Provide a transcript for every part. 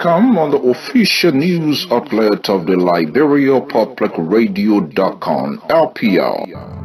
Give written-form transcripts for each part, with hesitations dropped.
Welcome on the official news outlet of the Liberia Public Radio.com, LPR.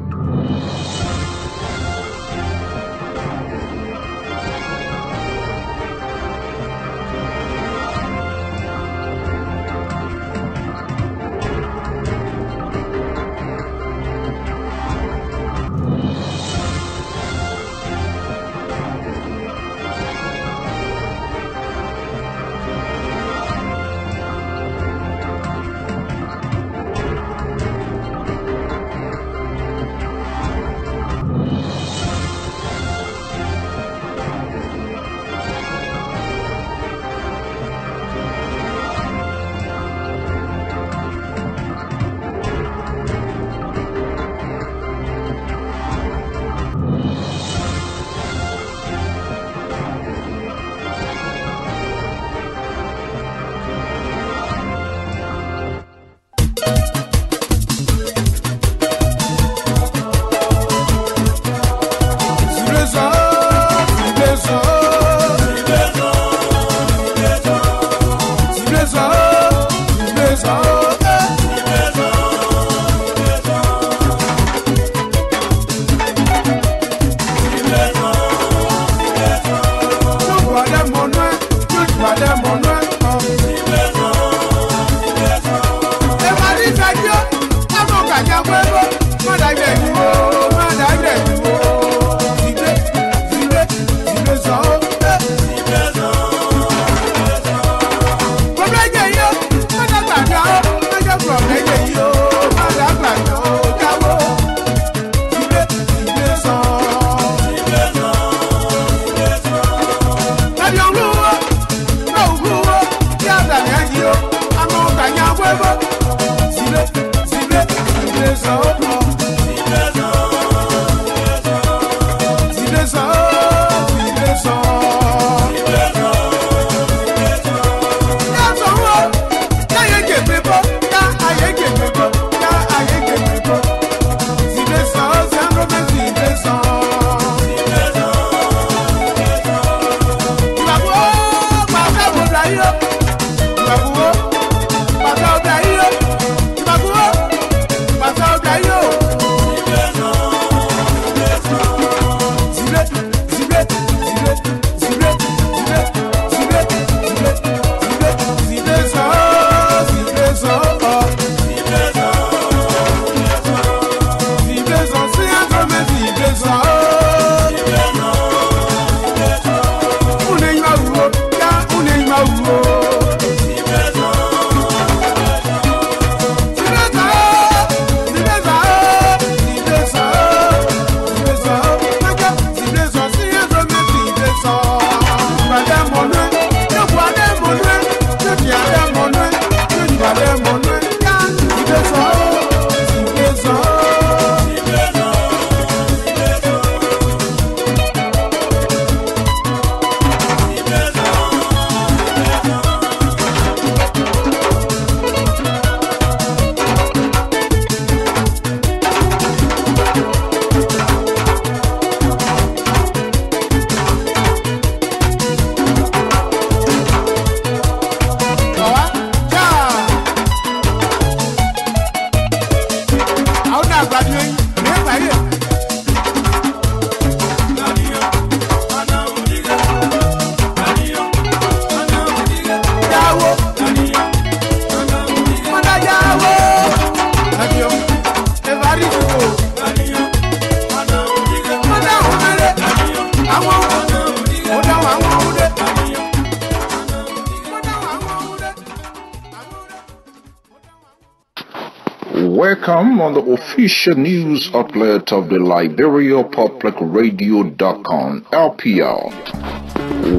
Welcome on the official news outlet of the Liberia Public Radio.com, LPR.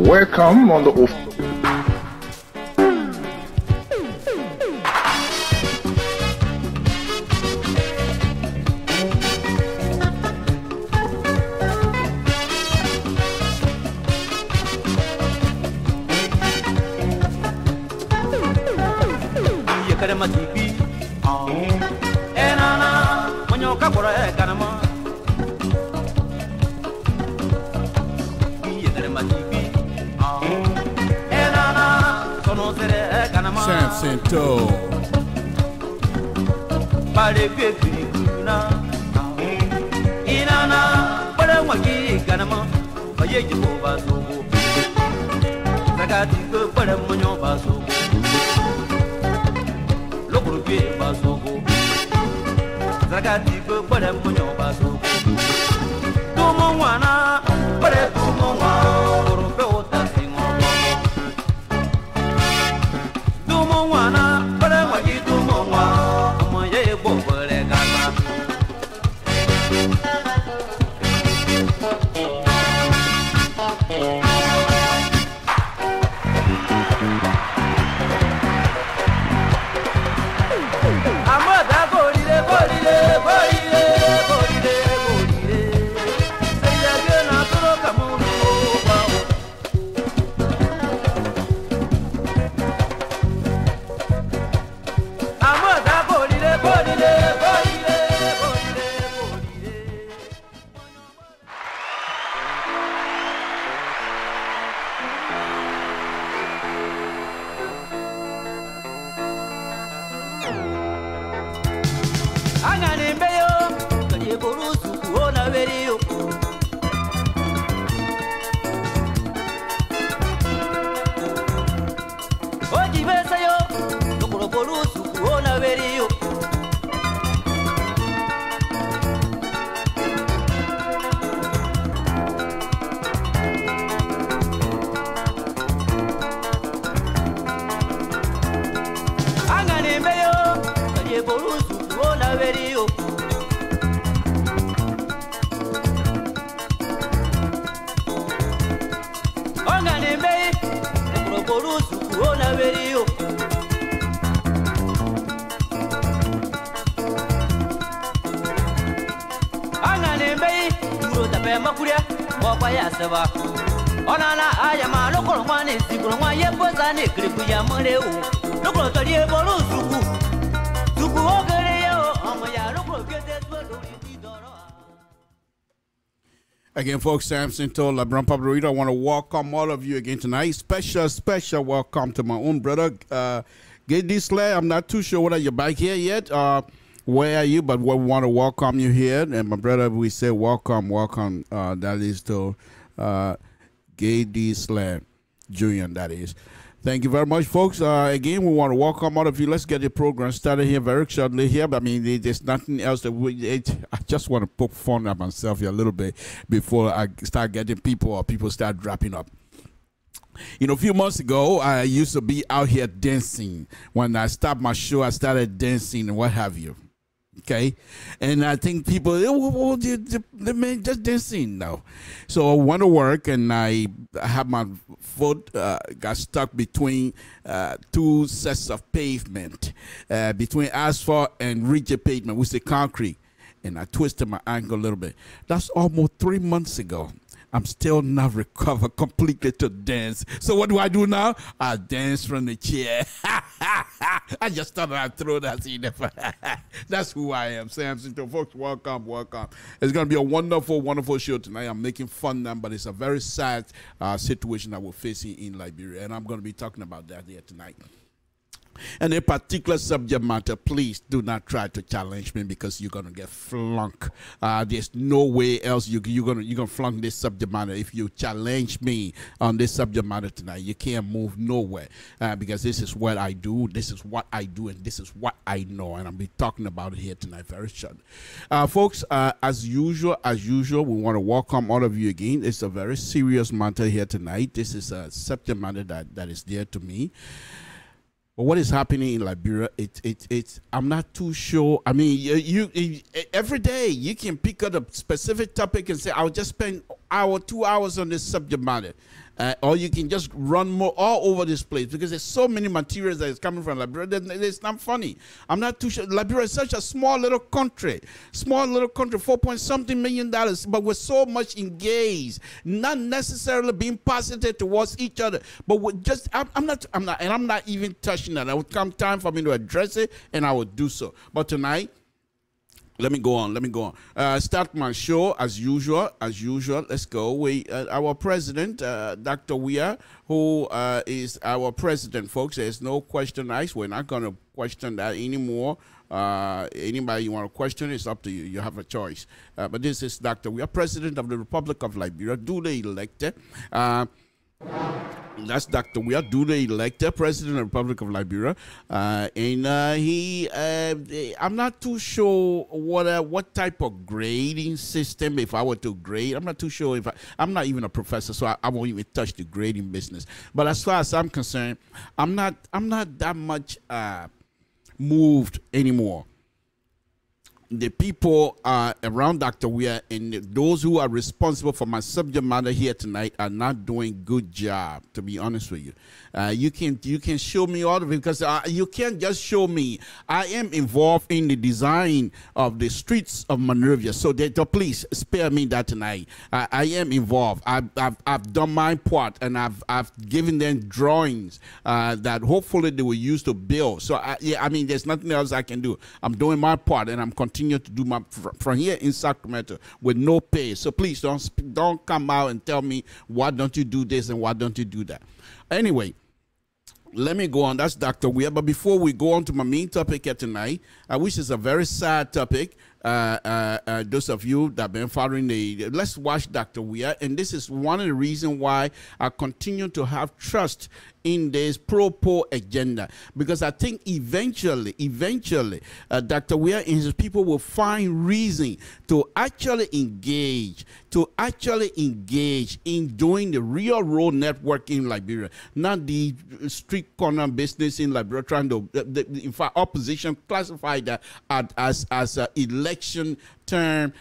Welcome on the Samson Pale Pekuna Inana, but I want to get Ganama, a Yago Basso. Nagati, but I'm on your Basso. Local Basso. Nagati, but I'm on your Basso. Tumoana, but I Again, folks, Samson told LeBron Public I want to welcome all of you again tonight. Special welcome to my own brother, Gady Slay. I'm not too sure whether you're back here yet. Where are you? But we want to welcome you here. And my brother, we say welcome. That is to Gady Slay Jr., that is. Thank you very much, folks. Again, we want to welcome all of you. Let's get the program started here very shortly here. But I mean, there's nothing else that I just want to poke fun at myself here a little bit before I start getting people or people start dropping up. You know, a few months ago, I used to be out here dancing. When I stopped my show, I started dancing and what have you. Okay, and I think people, the man just dancing now. So I went to work and I had my foot got stuck between two sets of pavement, between asphalt and rigid pavement, which is concrete, and I twisted my ankle a little bit. That's almost 3 months ago. I'm still not recovered completely to dance. So what do I do now? I dance from the chair. I just thought I'd throw that in there. That's who I am, Samson. So folks, welcome. It's going to be a wonderful show tonight. I'm making fun now, but it's a very sad situation that we're facing in Liberia, and I'm going to be talking about that here tonight. And a particular subject matter, please do not try to challenge me because you're gonna get flunked. There's no way else you're gonna flunk this subject matter. If you challenge me on this subject matter tonight, you can't move nowhere because this is what I do, this is what I do, and this is what I know, and I'll be talking about it here tonight very shortly. Folks, as usual, we want to welcome all of you again. It's a very serious matter here tonight. This is a subject matter that is dear to me. But what is happening in Liberia, it's I'm not too sure. I mean, every day you can pick up a specific topic and say, I'll just spend hour, 2 hours on this subject matter. Or you can just run more all over this place because there's so many materials that is coming from Liberia that it's not funny. I'm not too sure. Liberia is such a small little country, 4-point-something million, but we're so much engaged, not necessarily being positive towards each other, but we're just, I'm not even touching that. It would come time for me to address it, and I would do so. But tonight, let me go on. Start my show as usual. Let's go. Our president, Dr. Weah, who is our president, folks. There's no question asked. We're not going to question that anymore. Anybody you want to question, it's up to you. You have a choice. But this is Dr. Weah, president of the Republic of Liberia, duly elected. That's Dr. Weah, duly elected president of the Republic of Liberia, and I'm not too sure what type of grading system. If I were to grade, I'm not too sure. I'm not even a professor, so I won't even touch the grading business. But as far as I'm concerned, I'm not that much moved anymore. The people around Dr. Weah and those who are responsible for my subject matter here tonight are not doing a good job, to be honest with you. You can show me all of it because you can't just show me. I am involved in the design of the streets of Monrovia, so please spare me that tonight. I am involved. I've done my part, and I've given them drawings that hopefully they will use to build. So I mean, there's nothing else I can do. I'm doing my part, and I'm continuing to do my from here in Sacramento with no pay. So please don't come out and tell me why don't you do this and why don't you do that. Anyway, let me go on. That's Dr. Weah. But before we go on to my main topic here tonight, which is a very sad topic, those of you that have been following let's watch Dr. Weah. And this is one of the reasons why I continue to have trust in this pro-poor agenda, because I think eventually, Dr. Weah and his people will find reason to actually engage in doing the real road network in Liberia, not the street corner business in Liberia, trying to, in fact, opposition classified that as an election term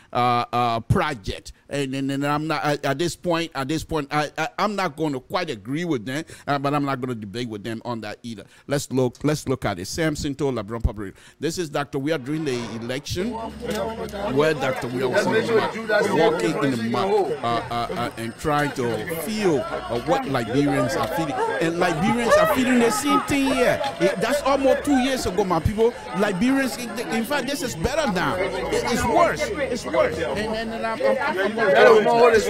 project, and I'm not at this point. I'm not going to quite agree with them, but I'm not going to debate with them on that either. Let's look at it. Samson told LeBron Public. This is Dr. Weah during the election, where Dr. Weah was walking in the mud and trying to feel what Liberians are feeling, and Liberians are feeling the same thing here. That's almost 2 years ago, my people. Liberians, in fact, this is better now. It's worse. It's worse. And I'm okay. Let's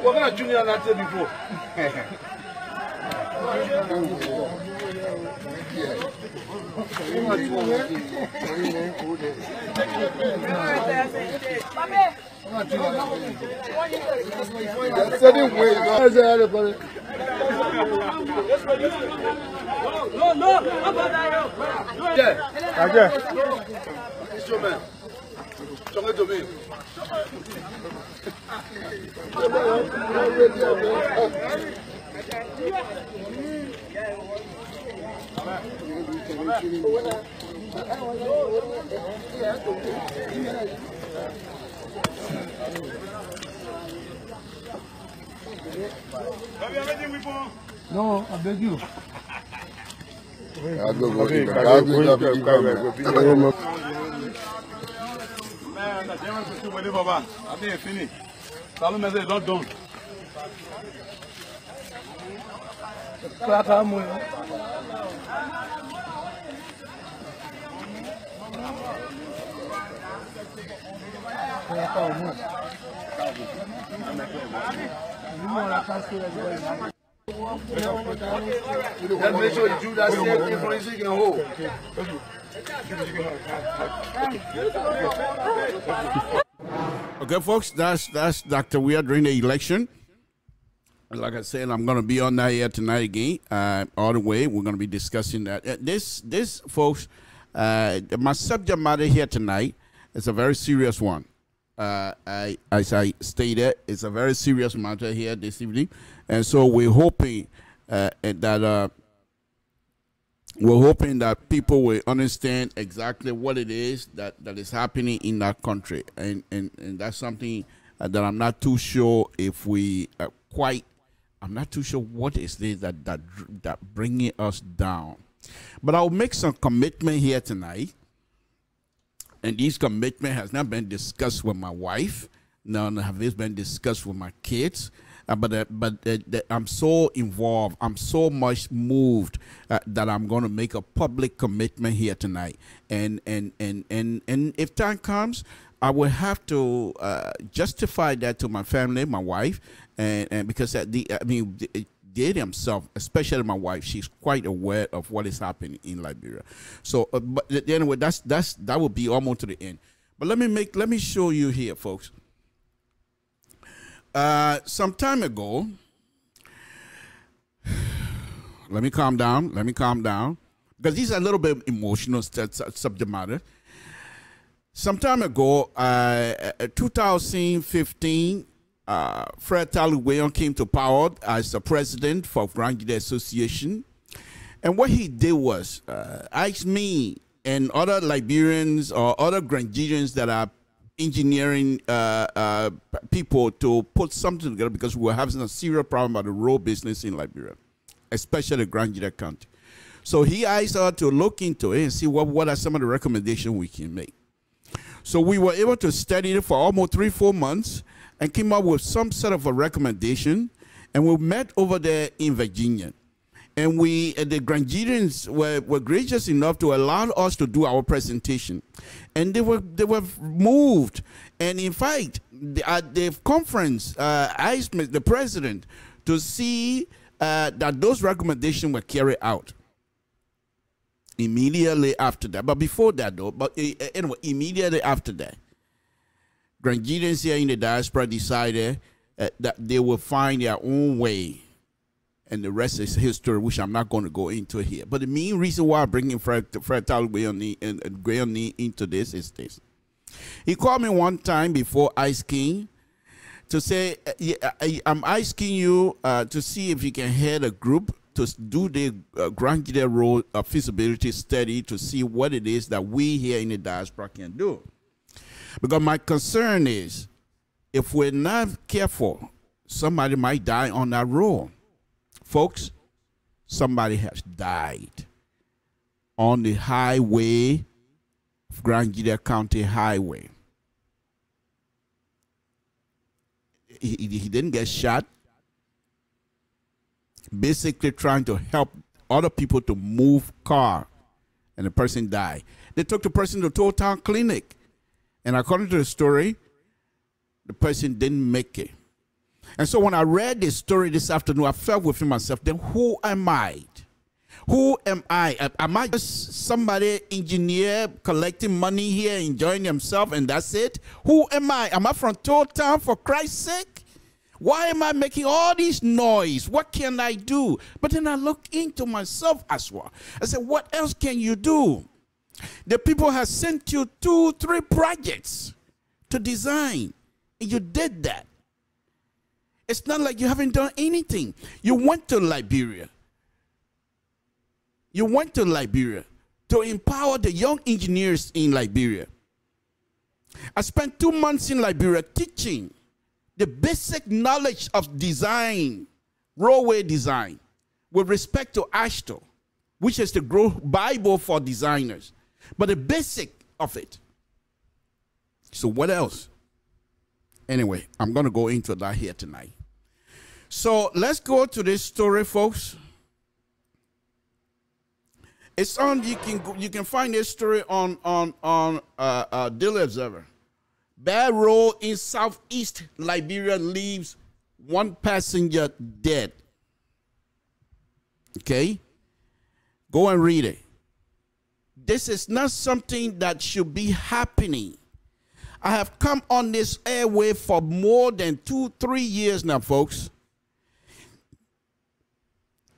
what kind of junior not there before? No, I beg you. Make sure you do that same thing for you can hold. Okay, folks, that's Dr. Weah during the election. Like I said, I'm going to be on that here tonight again. All the way, we're going to be discussing that. This, folks, my subject matter here tonight is a very serious one. As I stated, it's a very serious matter here this evening, and so we're hoping that people will understand exactly what it is that is happening in that country, and that's something that I'm not too sure if we quite. I'm not too sure what is this that bringing us down, but I'll make some commitment here tonight. And this commitment has not been discussed with my wife. None have this been discussed with my kids. But I'm so involved. I'm so much moved that I'm going to make a public commitment here tonight. And if time comes, I will have to justify that to my family, my wife, and because they themselves, especially my wife, she's quite aware of what is happening in Liberia. So, but anyway, that will be almost to the end. But let me show you here, folks. Some time ago, let me calm down, because these are a little bit emotional subject matter. Some time ago, 2015, Fred Taluweon came to power as the president for Grand Association. And what he did was ask me and other Liberians or other Grandians that are engineering people to put something together, because we were having a serious problem about the road business in Liberia, especially Grand County. So he asked us to look into it and see what are some of the recommendations we can make. So we were able to study it for almost 3-4 months and came up with some sort of a recommendation, and we met over there in Virginia. And the Grandians were gracious enough to allow us to do our presentation. And they were moved. And in fact, at the conference, I asked the president to see that those recommendations were carried out. Immediately after that. But before that, though, anyway, immediately after that, Grandians here in the diaspora decided that they will find their own way. And the rest is history, which I'm not going to go into here. But the main reason why I'm bringing Fred Taluweon and Graham into this is this. He called me one time before Ice King to say, I'm asking you to see if you can head a group to do the Grand Road feasibility study to see what it is that we here in the diaspora can do. Because my concern is, if we're not careful, somebody might die on that road. Folks, somebody has died on the highway, Grand County Highway. He didn't get shot. Basically trying to help other people to move car, and the person died. They took the person to Toll Town Clinic, and according to the story, the person didn't make it. And so when I read this story this afternoon, I felt within myself, then who am I? Who am I? Am I just somebody, engineer, collecting money here, enjoying himself, and that's it? Who am I? Am I from Toll Town, for Christ's sake? Why am I making all this noise? What can I do? But then I looked into myself as well. I said, what else can you do? The people have sent you 2-3 projects to design, and you did that. It's not like you haven't done anything. You went to Liberia. You went to Liberia to empower the young engineers in Liberia. I spent 2 months in Liberia teaching the basic knowledge of design, roadway design, with respect to AASHTO, which is the Bible for designers, but the basic of it. So what else? Anyway, I'm going to go into that here tonight. So let's go to this story, folks. It's on. You can find this story on Daily Observer. Bad road in southeast Liberia leaves 1 passenger dead. Okay? Go and read it. This is not something that should be happening. I have come on this airway for more than 2-3 years now, folks,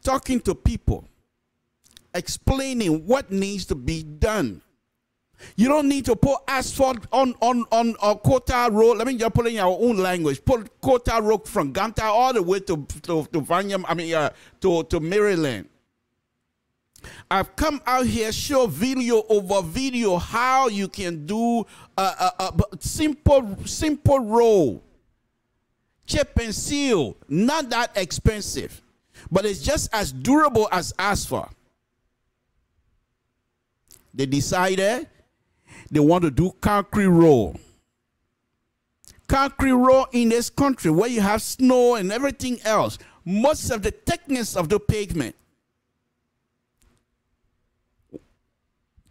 talking to people, explaining what needs to be done. You don't need to put asphalt on Kota Road. Let me just put it in our own language. Put Kota Road from Ganta all the way to Vanya, to Maryland. I've come out here, show video over video how you can do a simple road. Chip and seal, not that expensive, but it's just as durable as asphalt. They decided they want to do concrete road. Concrete road in this country where you have snow and everything else, most of the thickness of the pavement,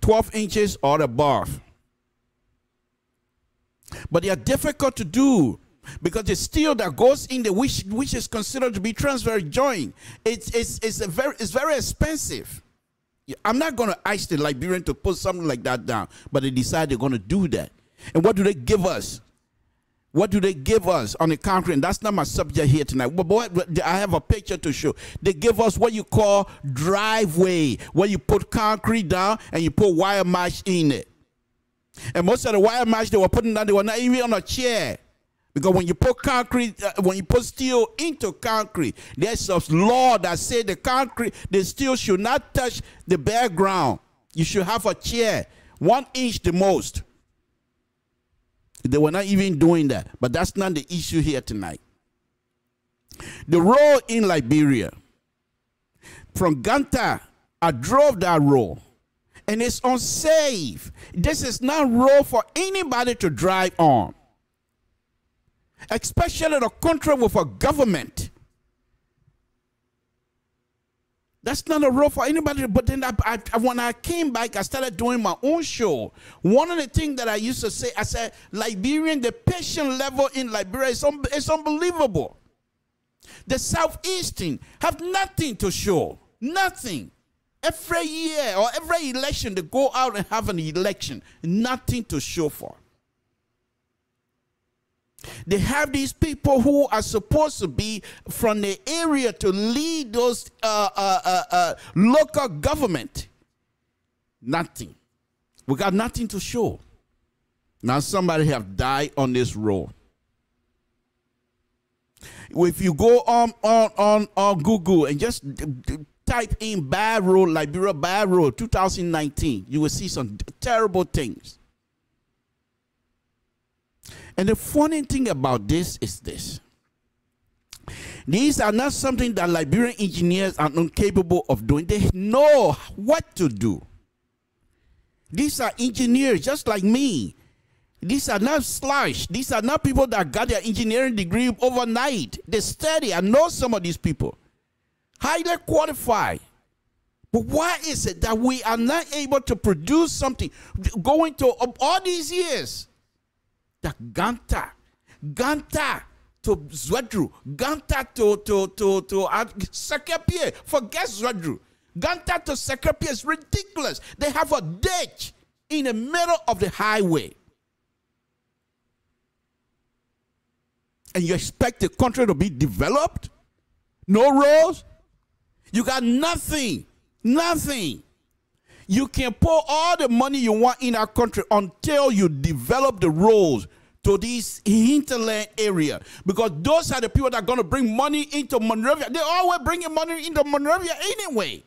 12 inches or above. But they are difficult to do because the steel that goes in the which is considered to be transfer joint, it's very expensive. I'm not going to ask the Liberian to put something like that down, but they decide they're going to do that. And what do they give us? What do they give us on the concrete? And that's not my subject here tonight. But I have a picture to show. They give us what you call driveway, where you put concrete down and you put wire mesh in it. And most of the wire mesh they were putting down, they were not even on a chair. Because when you put concrete, when you put steel into concrete, there's a law that says the steel should not touch the bare ground. You should have a chair, 1 inch the most. They were not even doing that. But that's not the issue here tonight. The road in Liberia, from Ganta, I drove that road. And it's unsafe. This is not a road for anybody to drive on. Especially the country with a government. That's not a road for anybody. But then when I came back, I started doing my own show. One of the things that I used to say, I said, Liberian, the patient level in Liberia is unbelievable. The Southeastern have nothing to show. Nothing. Every year or every election, they go out and have an election. Nothing to show for. They have these people who are supposed to be from the area to lead those local government. Nothing. We got nothing to show. Now somebody have died on this road. If you go on Google and just type in bad road, Liberia bad road 2019, you will see some terrible things. And the funny thing about this is this. These are not something that Liberian engineers are incapable of doing. They know what to do. These are engineers just like me. These are not slush. These are not people that got their engineering degree overnight. They study. I know some of these people. Highly qualified. But why is it that we are not able to produce something going to all these years? That Ganta to Zwadru, Ganta to Sekepie, forget Zwadru. Ganta to Sekepie is ridiculous. They have a ditch in the middle of the highway. And you expect the country to be developed? No roads? You got nothing. Nothing. You can pour all the money you want in our country until you develop the roads to this hinterland area. Because those are the people that are going to bring money into Monrovia. They're always bringing money into Monrovia anyway.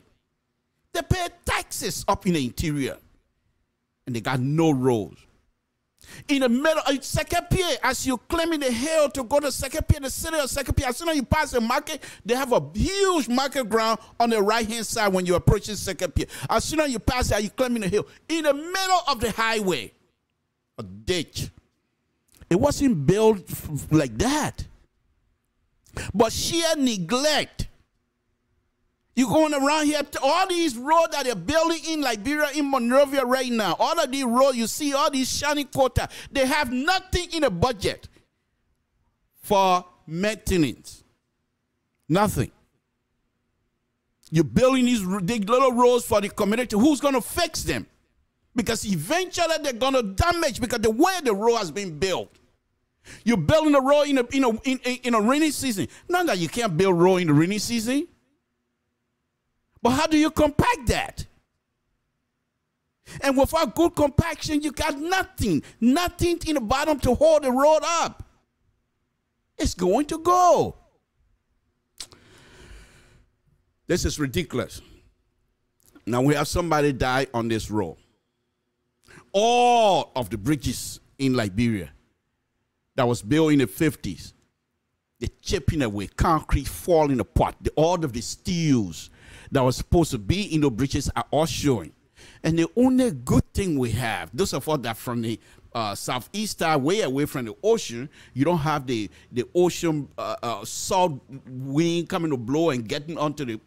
They pay taxes up in the interior. And they got no roads. In the middle of Sekepie, as you climbing the hill to go to Sekepie, the city of Sekepie, as soon as you pass the market, they have a huge market ground on the right-hand side when you're approaching Sekepie. As soon as you pass it, you climbing the hill. In the middle of the highway, a ditch. It wasn't built like that. But sheer neglect. You're going around here, all these roads that they're building in Liberia, in Monrovia right now, all of these roads, you see all these shiny quota, they have nothing in the budget for maintenance. Nothing. You're building these little roads for the community. Who's going to fix them? Because eventually they're going to damage because the way the road has been built. You're building a road in a rainy season. Not that you can't build road in the rainy season. But how do you compact that? And without good compaction, you got nothing. Nothing in the bottom to hold the road up. It's going to go. This is ridiculous. Now we have somebody die on this road. All of the bridges in Liberia that was built in the 50s, they're chipping away, concrete falling apart. All of the steels that was supposed to be in the bridges are all showing. And the only good thing we have, those of us that from the southeast are way away from the ocean, you don't have the ocean salt wind coming to blow and getting onto the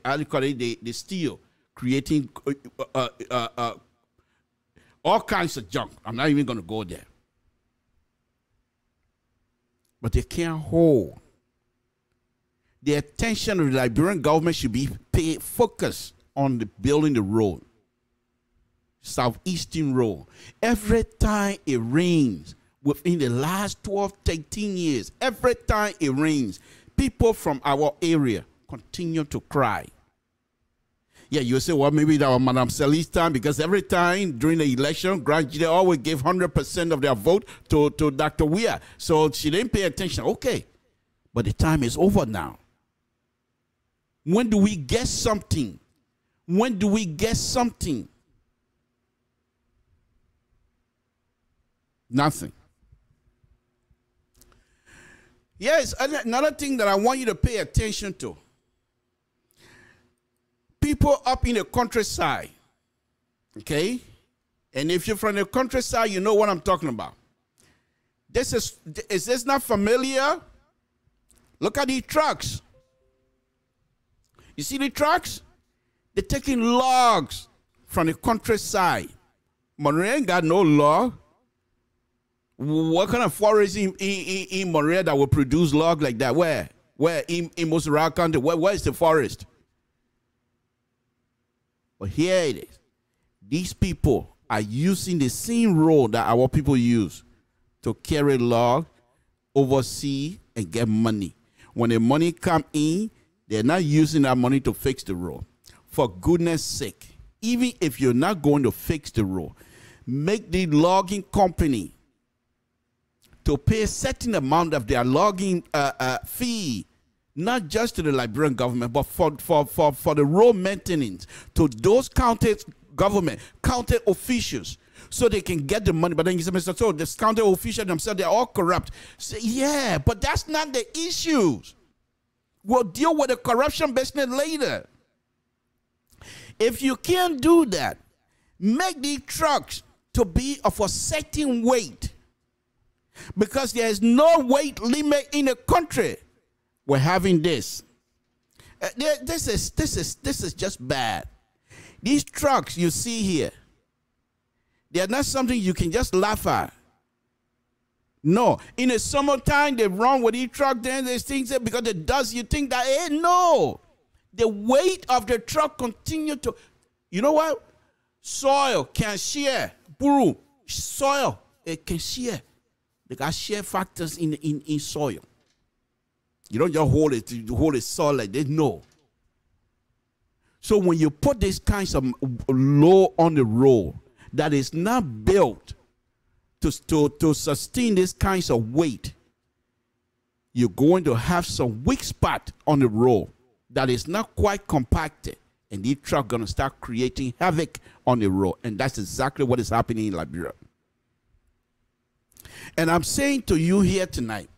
how do you call it, the steel, creating all kinds of junk. I'm not even going to go there. But they can't hold. The attention of the Liberian government should be paid focus on the building the road. Southeastern road. Every time it rains, within the last 12, 13 years, every time it rains, people from our area continue to cry. Yeah, you say, well, maybe that was Madame Sally's time, because every time during the election, they always gave 100% of their vote to Dr. Weah. So she didn't pay attention. Okay, but the time is over now. When do we get something? When do we get something? Nothing. Yes, another thing that I want you to pay attention to. People up in the countryside, okay? And if you're from the countryside, you know what I'm talking about. Is this not familiar? Look at these trucks. You see the trucks? They're taking logs from the countryside. Monterey ain't got no log. What kind of forest in Monterey that will produce log like that? Where in Mosera County? Where is the forest? But here it is. These people are using the same road that our people use to carry log, oversee, and get money. When the money come in, they're not using that money to fix the road. For goodness sake, even if you're not going to fix the road, make the logging company to pay a certain amount of their logging fee, not just to the Liberian government, but for the road maintenance, to those county government, county officials, so they can get the money. But then you say, Mr. So the county officials themselves, they're all corrupt. Say, yeah, but that's not the issues. We'll deal with the corruption business later. If you can't do that, make the trucks to be of a certain weight, because there is no weight limit in the country. We're having this. This is just bad. These trucks you see here, they are not something you can just laugh at. No, in the summertime they run with each truck. Then there's things that because the dust, you think that no, the weight of the truck continue to. You know what? Soil can shear. Buru, soil it can shear. They got shear factors in soil. You don't just hold it soil like this. No. So when you put these kinds of load on the road that is not built to sustain these kinds of weight, you're going to have some weak spot on the road that is not quite compacted, and these trucks going to start creating havoc on the road. And that's exactly what is happening in Liberia. And I'm saying to you here tonight,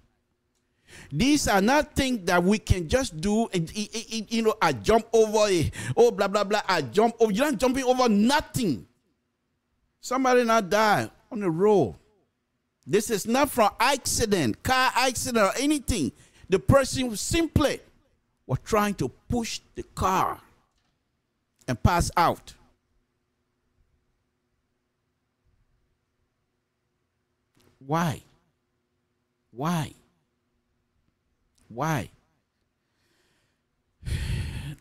these are not things that we can just do. You know, I jump over it. Oh, blah, blah, blah. I jump over. You're not jumping over nothing. Somebody not die on the road. This is not from accident, car accident or anything. The person simply was trying to push the car and pass out. Why? Why? Why?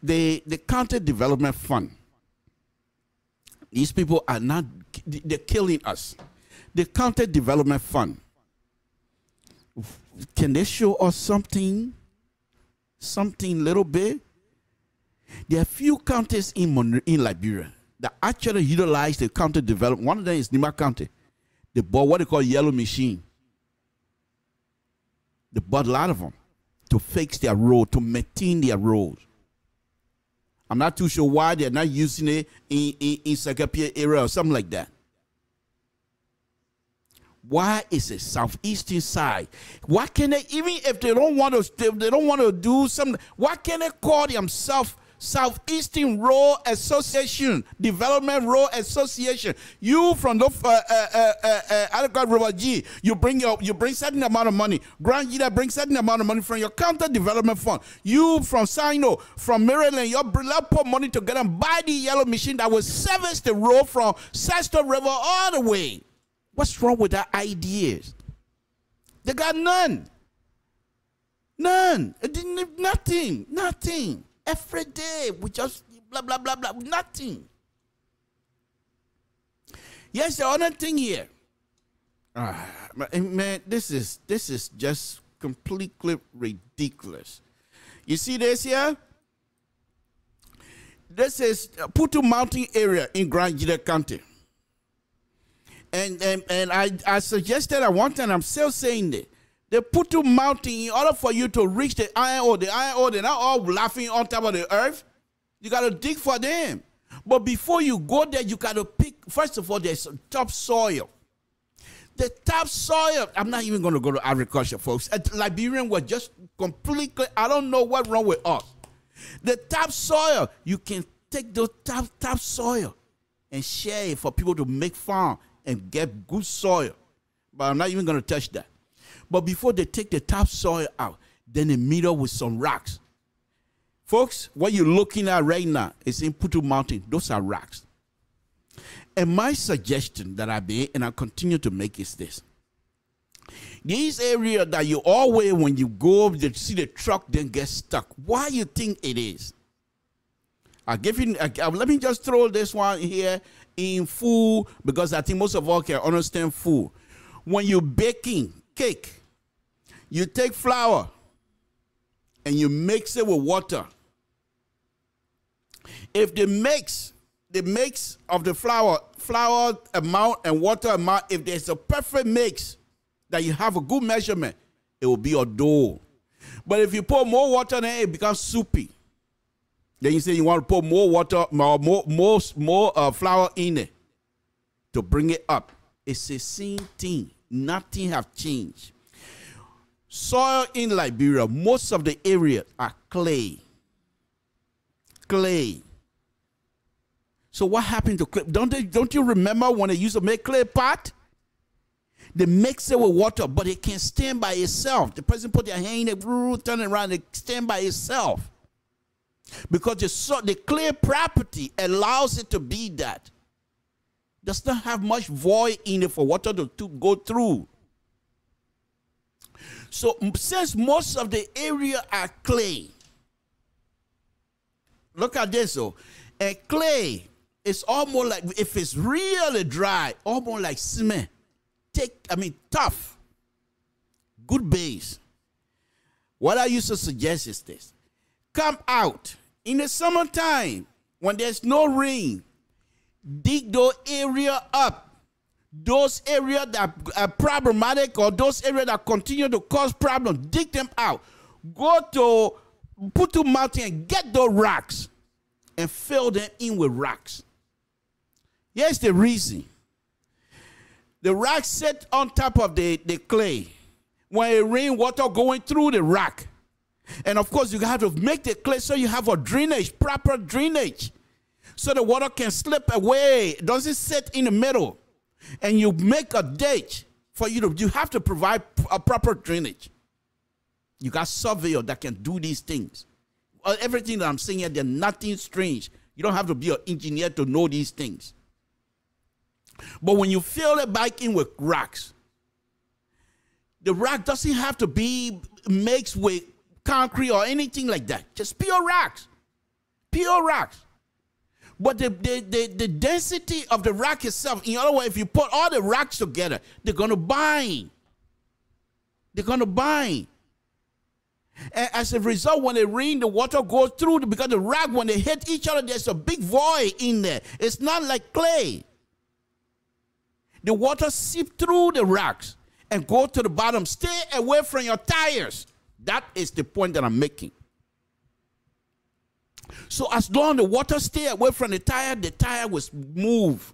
The county development fund, these people are not, they're killing us. The county development fund, can they show us something little bit? There are few counties in Liberia that actually utilize the county development. One of them is Nima County. They bought what they call yellow machine. They bought a lot of them to fix their road, to maintain their roads. I'm not too sure why they're not using it in Sakapia area or something like that. Why is it southeastern side? Why can they, even if they don't want to do something, why can't they call themselves Southeastern Road Association, Development Road Association? You from the River G, you bring certain amount of money. Grand Gita brings certain amount of money from your counter development fund. You from Sino, from Maryland, you put money together and buy the yellow machine that will service the road from Sasto River all the way. What's wrong with that ideas? They got none. None. It didn't, nothing. Every day we just blah blah blah blah, nothing. Yes, the other thing here. Man, this is just completely ridiculous. You see this here? This is Putu Mountain area in Grand Gita County. And I suggested at one time, I'm still saying that the Putu Mountain, in order for you to reach the iron ore, they're not all laughing on top of the earth. You got to dig for them. But before you go there, you got to pick, first of all, there's topsoil. The topsoil, I'm not even going to go to agriculture, folks. Liberian were just completely, I don't know what's wrong with us. The topsoil, you can take the topsoil and share it for people to make farm and get good soil. But I'm not even going to touch that. But before they take the topsoil out, then they meet up with some rocks. Folks, what you're looking at right now is in Putu Mountain. Those are rocks. And my suggestion that I made, and I continue to make, is this. These areas that you always, when you go to see the truck, then get stuck. Why you think it is? I'll give you, let me just throw this one here in food, because I think most of all can understand food. When you're baking cake, you take flour and you mix it with water. If the mix of the flour amount and water amount, if there's a perfect mix that you have a good measurement, it will be a dough. But if you put more water in it, it becomes soupy. Then you say you want to put more water, more flour in it to bring it up. It's the same thing. Nothing have changed. Soil in Liberia, most of the area are clay. Clay. So what happened to clay? Don't you remember when they used to make clay pot? They mix it with water, but it can stand by itself. The person put their hand in it, turn it around, it stand by itself. Because the clay property allows it to be that. Does not have much void in it for water to go through. So since most of the area are clay, look at this. And clay is almost like, if it's really dry, almost like cement. Tough. Good base. What I used to suggest is this. Come out in the summertime when there's no rain. Dig those areas up. Those areas that are problematic, or those areas that continue to cause problems, dig them out. Go to Putu Mountain and get those rocks and fill them in with rocks. Here's the reason. The rocks sit on top of the clay. When it rains, water going through the rock. And of course, you have to make the clay so you have a drainage, proper drainage. So the water can slip away. It doesn't sit in the middle. And you make a ditch for you have to provide a proper drainage. You got surveyor that can do these things. Everything that I'm saying here, there's nothing strange. You don't have to be an engineer to know these things. But when you fill it back in with rocks, the rock doesn't have to be mixed with concrete or anything like that. Just pure rocks. Pure rocks. But the density of the rock itself, in other words, if you put all the rocks together, they're going to bind. They're going to bind. And as a result, when they rain, the water goes through because the rock, when they hit each other, there's a big void in there. It's not like clay. The water seep through the rocks and go to the bottom. Stay away from your tires. That is the point that I'm making. So as long as the water stay away from the tire will move.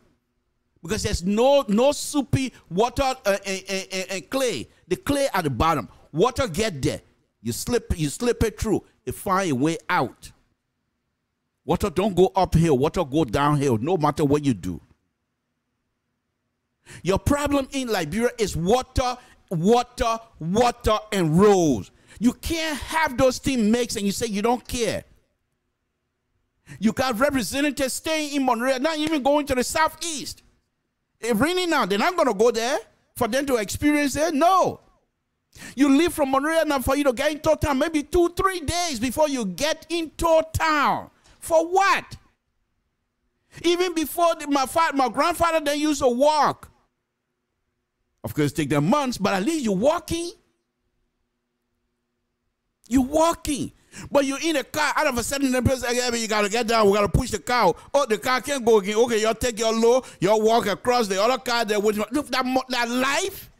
Because there's no soupy water and clay. The clay at the bottom. Water get there. You slip it through. It find a way out. Water don't go uphill. Water go downhill. No matter what you do. Your problem in Liberia is water, and roads. You can't have those things mixed and you say you don't care. You got representatives staying in Monrovia, not even going to the southeast. If raining now, they're not going to go there for them to experience it. No. You leave from Monrovia now for you to get into town, maybe 2-3 days before you get into town. For what? Even before my grandfather, they used to walk. Of course, it take them months, but at least you're walking. You're walking. But you're in a car, out of a sudden, the person, you got to get down, we got to push the car. Oh, the car can't go again. Okay, you'll take your load, you'll walk across the other car there. Look, that life,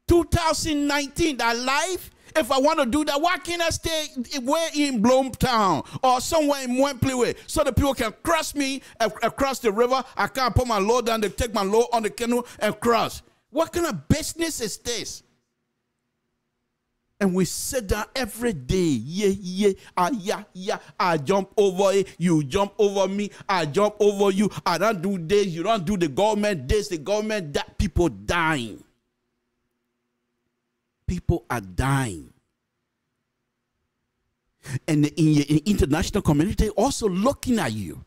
2019, that life, if I want to do that, why can't I stay way in Bloomtown or somewhere in Wembley way so the people can cross me across the river? I can't put my load down, they take my load on the canoe and cross. What kind of business is this? And we sit down every day. Yeah. I jump over it. You jump over me. I jump over you. I don't do this. You don't do the government this, the government that. People dying. People are dying. And in the international community also looking at you.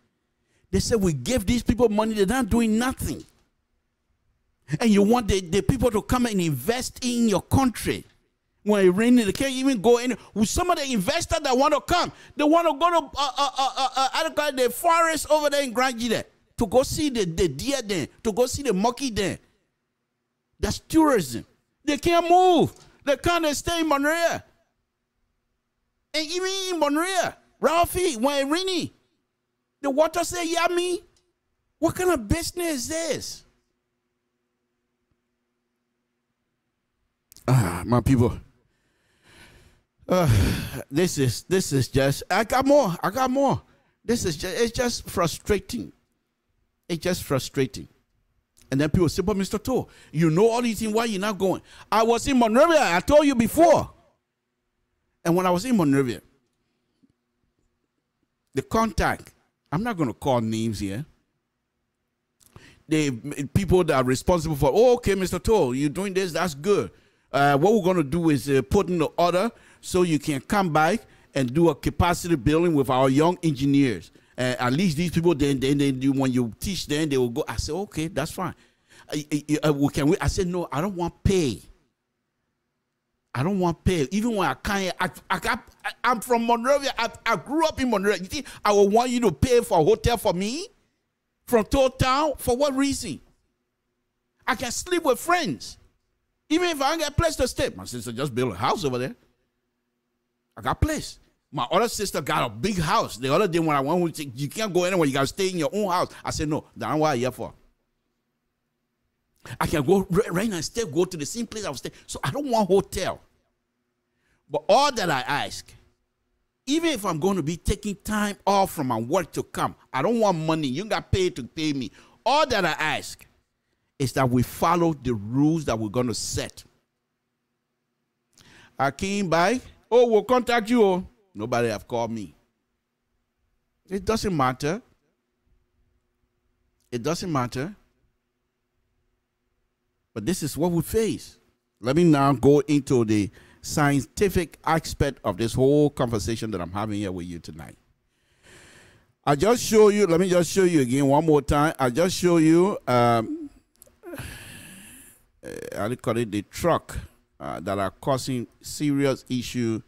They say we give these people money. They're not doing nothing. And you want the people to come and invest in your country. When it rains, they can't even go in. With some of the investors that want to come, they want to go to the forest over there in Grangie there to go see the deer there, to go see the monkey there. That's tourism. They can't move. They can't stay in Monrovia. And even in Monrovia, Ralphie, when it rainy, the water say yummy. What kind of business is this? My people. This is just, I got more. It's just frustrating. It's just frustrating. And then people say, but Mr. Toe, you know all these things, why you're not going? I was in Monrovia, I told you before. And when I was in Monrovia, the contact, I'm not going to call names here. The people that are responsible for, oh, okay, Mr. Toe, you're doing this, that's good. What we're going to do is put in the order so you can come back and do a capacity building with our young engineers. At least these people, then when you teach them, they will go. I said, okay, that's fine. I said, no, I don't want pay. I don't want pay. Even when I can't, I'm from Monrovia. I grew up in Monrovia. You think I would want you to pay for a hotel for me? From Town? For what reason? I can sleep with friends. Even if I don't get a place to stay. My sister just built a house over there. I got a place. My other sister got a big house. The other day when I went, you can't go anywhere. You got to stay in your own house. I said, no, that's what I'm here for. I can go right now and still go to the same place I was staying. So I don't want hotel. But all that I ask, even if I'm going to be taking time off from my work to come, I don't want money. You got paid to pay me. All that I ask is that we follow the rules that we're going to set. I came by. Oh, we'll contact you. Oh. Nobody have called me. It doesn't matter. It doesn't matter. But this is what we face. Let me now go into the scientific aspect of this whole conversation that I'm having here with you tonight. I just show you, let me just show you again one more time. I just show you, I call it the truck that are causing serious issue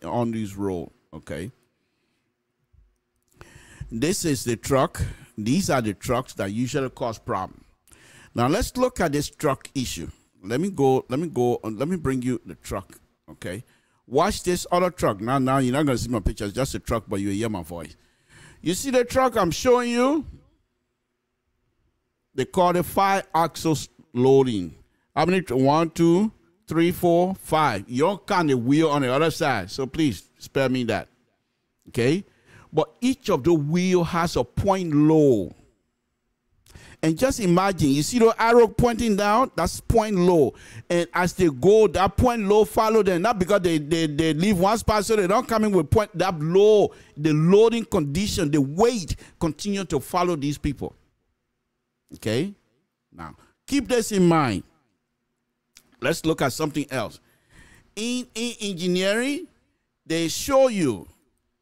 on this road, okay? This is the truck. These are the trucks that usually cause problems. Now let's look at this truck issue. Let me bring you the truck, okay? Watch this other truck. Now you're not going to see my picture. It's just a truck, but you hear my voice. You see the truck I'm showing you? They call it 5-axle loading. How many? 1, 2, 3, 4, 5. You don't count the wheel on the other side. So please spare me that. Okay? But each of the wheel has a point low. And just imagine, you see the arrow pointing down? That's point low. And as they go, that point low follow them. Not because they leave one spot, so they don't come in with point that low. The loading condition, the weight continue to follow these people. Okay? Now, keep this in mind. Let's look at something else. In engineering, they show you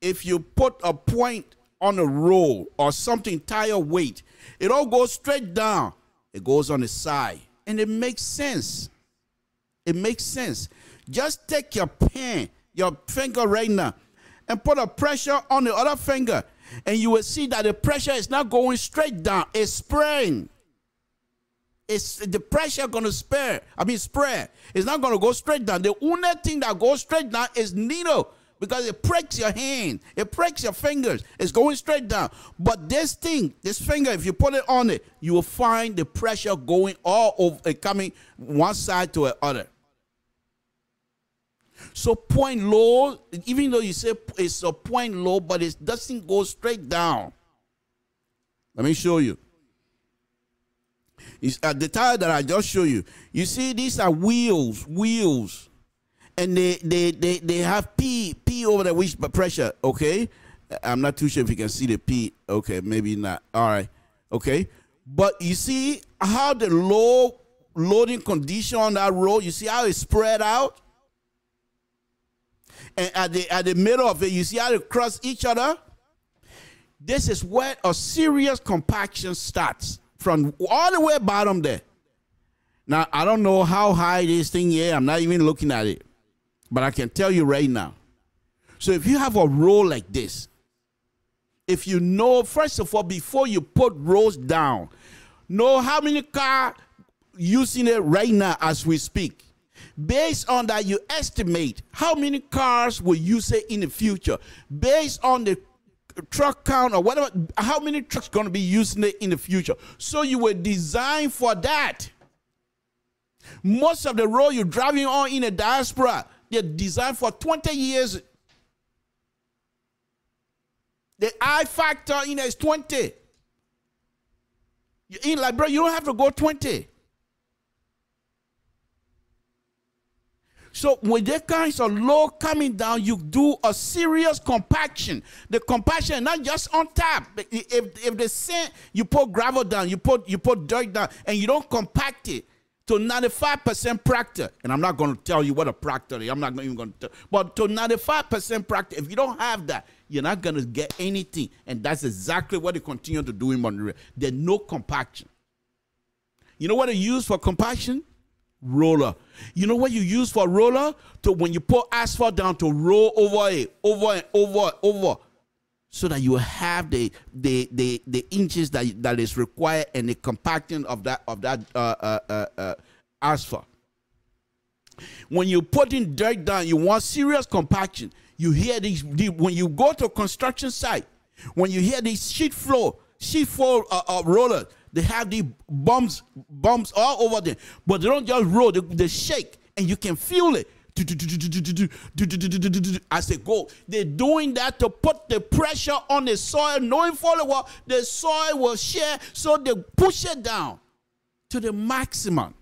if you put a point on a roll or something tire weight, it all goes straight down. It goes on the side. And it makes sense. It makes sense. Just take your pen, your finger right now, and put a pressure on the other finger. And you will see that the pressure is not going straight down. It's spraying. It's the pressure going to spread. It's not going to go straight down. The only thing that goes straight down is needle. Because it breaks your hand. It breaks your fingers. It's going straight down. But this thing, this finger, if you put it on it, you will find the pressure going all over, coming one side to the other. So point low, even though you say it's a point low, but it doesn't go straight down. Let me show you. It's at the tire that I just showed you. You see, these are wheels. And they have P over there, which pressure, okay? I'm not too sure if you can see the P. Okay, maybe not. All right, okay. But you see how the low loading condition on that road, you see how it's spread out? And at the middle of it, you see how they cross each other? This is where a serious compaction starts, from all the way bottom there. Now, I don't know how high this thing is. I'm not even looking at it. But I can tell you right now. So if you have a roll like this, if you know, first of all, before you put rolls down, know how many cars using it right now as we speak. Based on that, you estimate how many cars will use it in the future. Based on the truck count or whatever, how many trucks going to be using it in the future. So you will design for that. Most of the road you're driving on in the diaspora, they're designed for 20 years. The I factor in is 20. In LIBERIA, you don't have to go 20. So when the kinds of low coming down, you do a serious compaction. The compaction, not just on top. If the sand, you put gravel down, you put dirt down, and you don't compact it to 95% practice, and I'm not going to tell you what a practice is. I'm not even going to tell, but to 95% practice, if you don't have that, you're not going to get anything. And that's exactly what they continue to do in Monterey. There's no compaction. You know what they use for compaction? Roller. You know what you use for roller? To when you put asphalt down, to roll over it, over and over, so that you have the inches that is required and the compacting of that asphalt. When you're putting dirt down, you want serious compaction. You hear these when you go to a construction site. When you hear these sheet floor rollers, they have these bumps all over them, but they don't just roll; they shake, and you can feel it as they go. They're doing that to put the pressure on the soil, knowing fully well the soil will share, so they push it down to the maximum.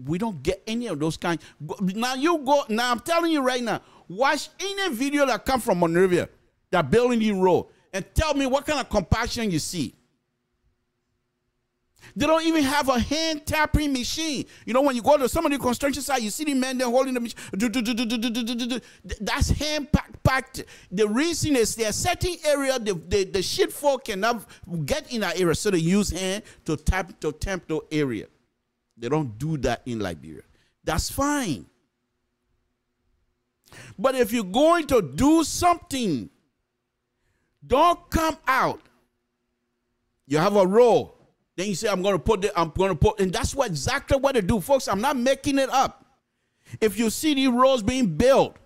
We don't get any of those kinds. Now you go. Now I'm telling you right now. Watch any video that comes from Monrovia, that building the road, and tell me what kind of compaction you see. They don't even have a hand tapping machine. You know, when you go to some of the construction site, you see the man there holding the machine. That's hand packed. The reason is there are certain area the shit folk cannot get in that area, so they use hand to temp the area. They don't do that in Liberia. That's fine. But if you're going to do something, don't come out. You have a roll. Then you say, I'm going to put, and that's exactly what they do. Folks, I'm not making it up. If you see these roads being built,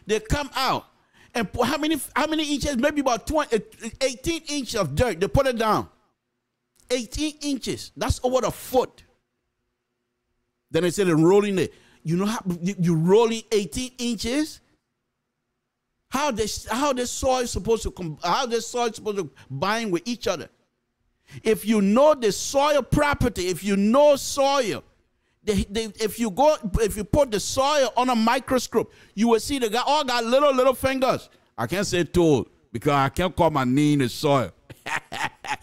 they come out and put how many inches? Maybe about 18 inches of dirt. They put it down. 18 inches. That's over a foot. Then they said they're rolling it. You know how you rolling 18 inches? How the soil supposed to bind with each other? If you know the soil property, if you know soil, if you put the soil on a microscope, you will see they all got little fingers. I can't say toe because I can't call my knee in the soil.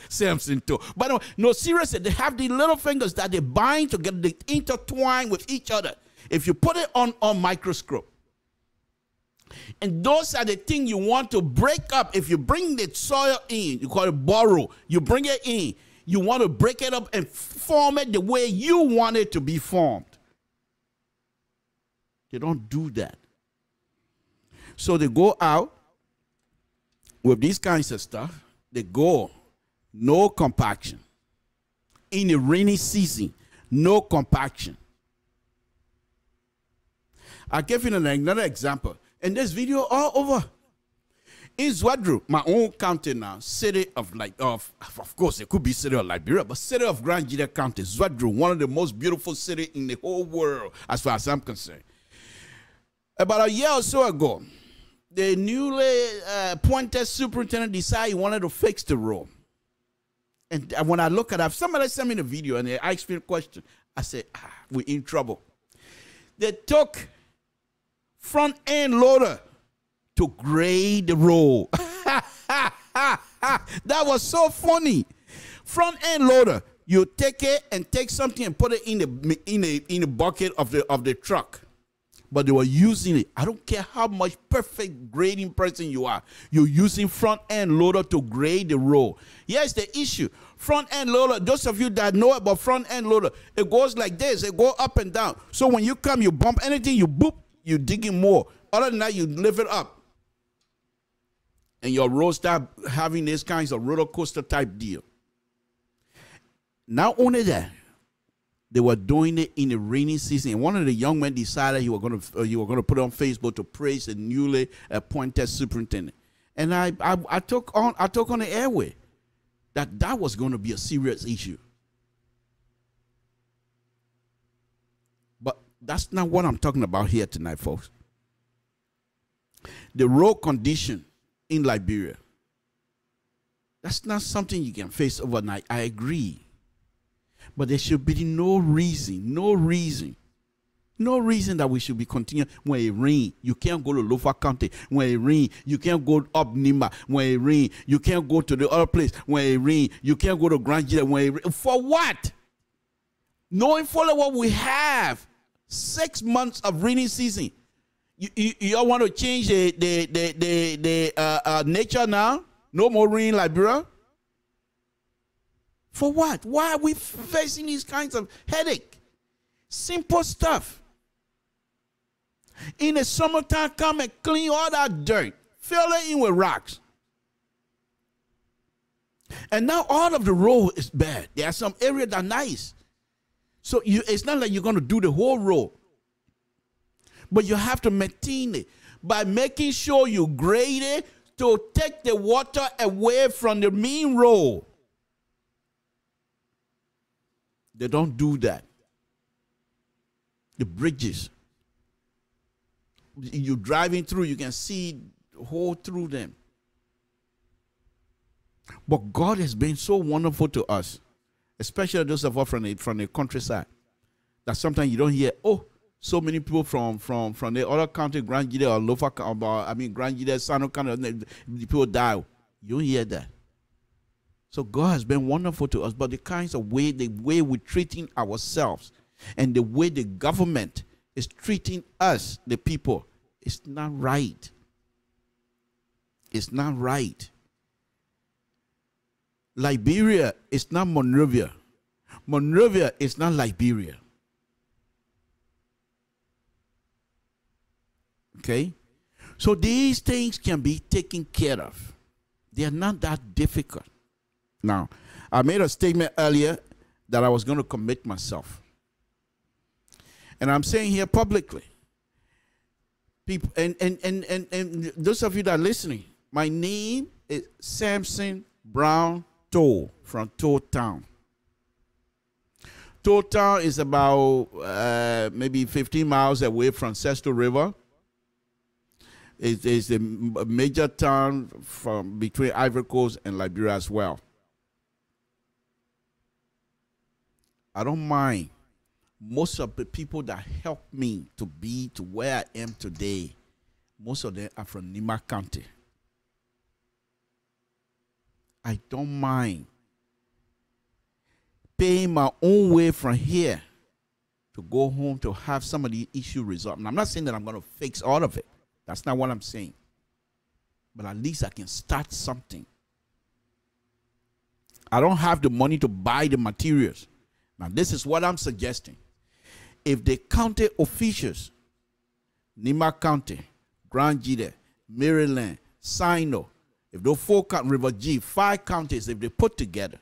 Samson toe. But no, seriously, they have these little fingers that they bind together, they intertwine with each other. If you put it on microscope, and those are the things you want to break up. If you bring the soil in, you call it borrow. You bring it in. You want to break it up and form it the way you want it to be formed. They don't do that. So they go out with these kinds of stuff. They go, no compaction. In the rainy season, no compaction. I'll give you another example. And this video all over. In Zwadru, my own county now, city of course, it could be city of Liberia, but city of Grand Jide County, Zwadru, one of the most beautiful cities in the whole world, as far as I'm concerned. About a year or so ago, the newly appointed superintendent decided he wanted to fix the road. And when I look at it, somebody sent me the video and they asked me a question. I said, we're in trouble. They took front end loader to grade the road. That was so funny. Front end loader, you take it and take something and put it in the bucket of the truck. But they were using it. I don't care how much perfect grading person you are. You're using front end loader to grade the road. Here's the issue. Front end loader, those of you that know about front end loader, it goes like this. It goes up and down. So when you come, you bump anything, you boop, you digging more. Other than that, you lift it up. And your road start having these kinds of roller coaster type deal. Not only that, they were doing it in the rainy season. And one of the young men decided he was going to put it on Facebook to praise the newly appointed superintendent. And I took on the airway that was going to be a serious issue. But that's not what I'm talking about here tonight, folks. The road condition in Liberia, that's not something you can face overnight. I agree. But there should be no reason that we should be continuing. When it rains, you can't go to Lofa County. When it rains, you can't go up Nimba. When it rains, you can't go to the other place. When it rains, you can't go to Grand Jide. When it rains. For what? Knowing fully what we have, 6 months of rainy season. You all want to change the nature now? No more rain in Liberia? For what? Why are we facing these kinds of headache? Simple stuff. In the summertime, come and clean all that dirt. Fill it in with rocks. And now all of the road is bad. There are some areas that are nice. So it's not like you're going to do the whole road. But you have to maintain it by making sure you grade it to take the water away from the main road. They don't do that. The bridges, you're driving through, you can see the whole through them. But God has been so wonderful to us, especially those of us from the countryside, that sometimes you don't hear, oh, so many people from the other county, Grand Jide or Lofa, Grand Jide, Sano County, the people die. You don't hear that. So God has been wonderful to us, but the way we're treating ourselves and the way the government is treating us, the people, it's not right. It's not right. Liberia is not Monrovia. Monrovia is not Liberia. Okay? So these things can be taken care of. They are not that difficult. Now, I made a statement earlier that I was going to commit myself. And I'm saying here publicly, people, and those of you that are listening, my name is Samson Brown Toll from Toll Town. Toll Town is about maybe 15 miles away from Sesto River. It's a major town from between Ivory Coast and Liberia as well. I don't mind. Most of the people that helped me to be to where I am today, most of them are from Nima County. I don't mind paying my own way from here to go home to have some of the issue resolved. And I'm not saying that I'm going to fix all of it. That's not what I'm saying. But at least I can start something. I don't have the money to buy the materials. Now, this is what I'm suggesting. If the county officials, Nima County, Grand Jide, Maryland, Sino, if those 4 counties, River G, 5 counties, if they put together,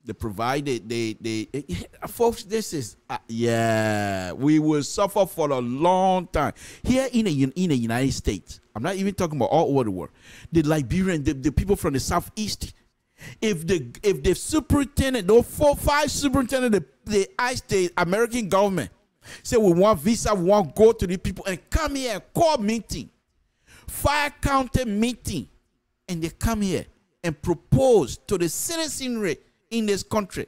they provide folks, this is, yeah, we will suffer for a long time. Here in the United States, I'm not even talking about all over the world, the Liberian, the people from the Southeast, if the superintendent, those 4 or 5 superintendents, the American government, say we want visa, we want to go to the people and come here and call meeting, 5 county meeting, and they come here and propose to the citizenry in this country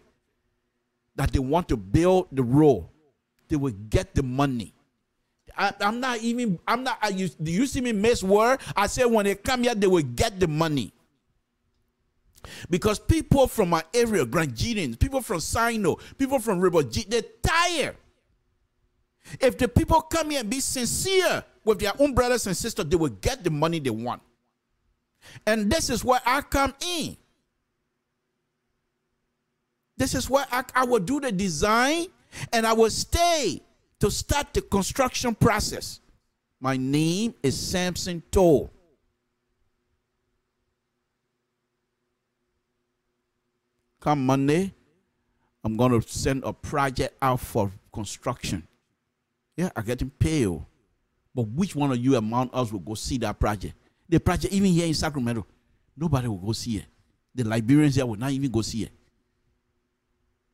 that they want to build the road, they will get the money. Do you see me miss word? I said when they come here, they will get the money. Because people from my area, Grand Gideons, people from Sino, people from River G, they're tired. If the people come here and be sincere with their own brothers and sisters, they will get the money they want. And this is where I come in. This is where I will do the design and I will stay to start the construction process. My name is Samson Toll. Come Monday, I'm going to send a project out for construction. Yeah, I'm getting paid. But which one of you among us will go see that project? The project, even here in Sacramento, nobody will go see it. The Liberians here will not even go see it.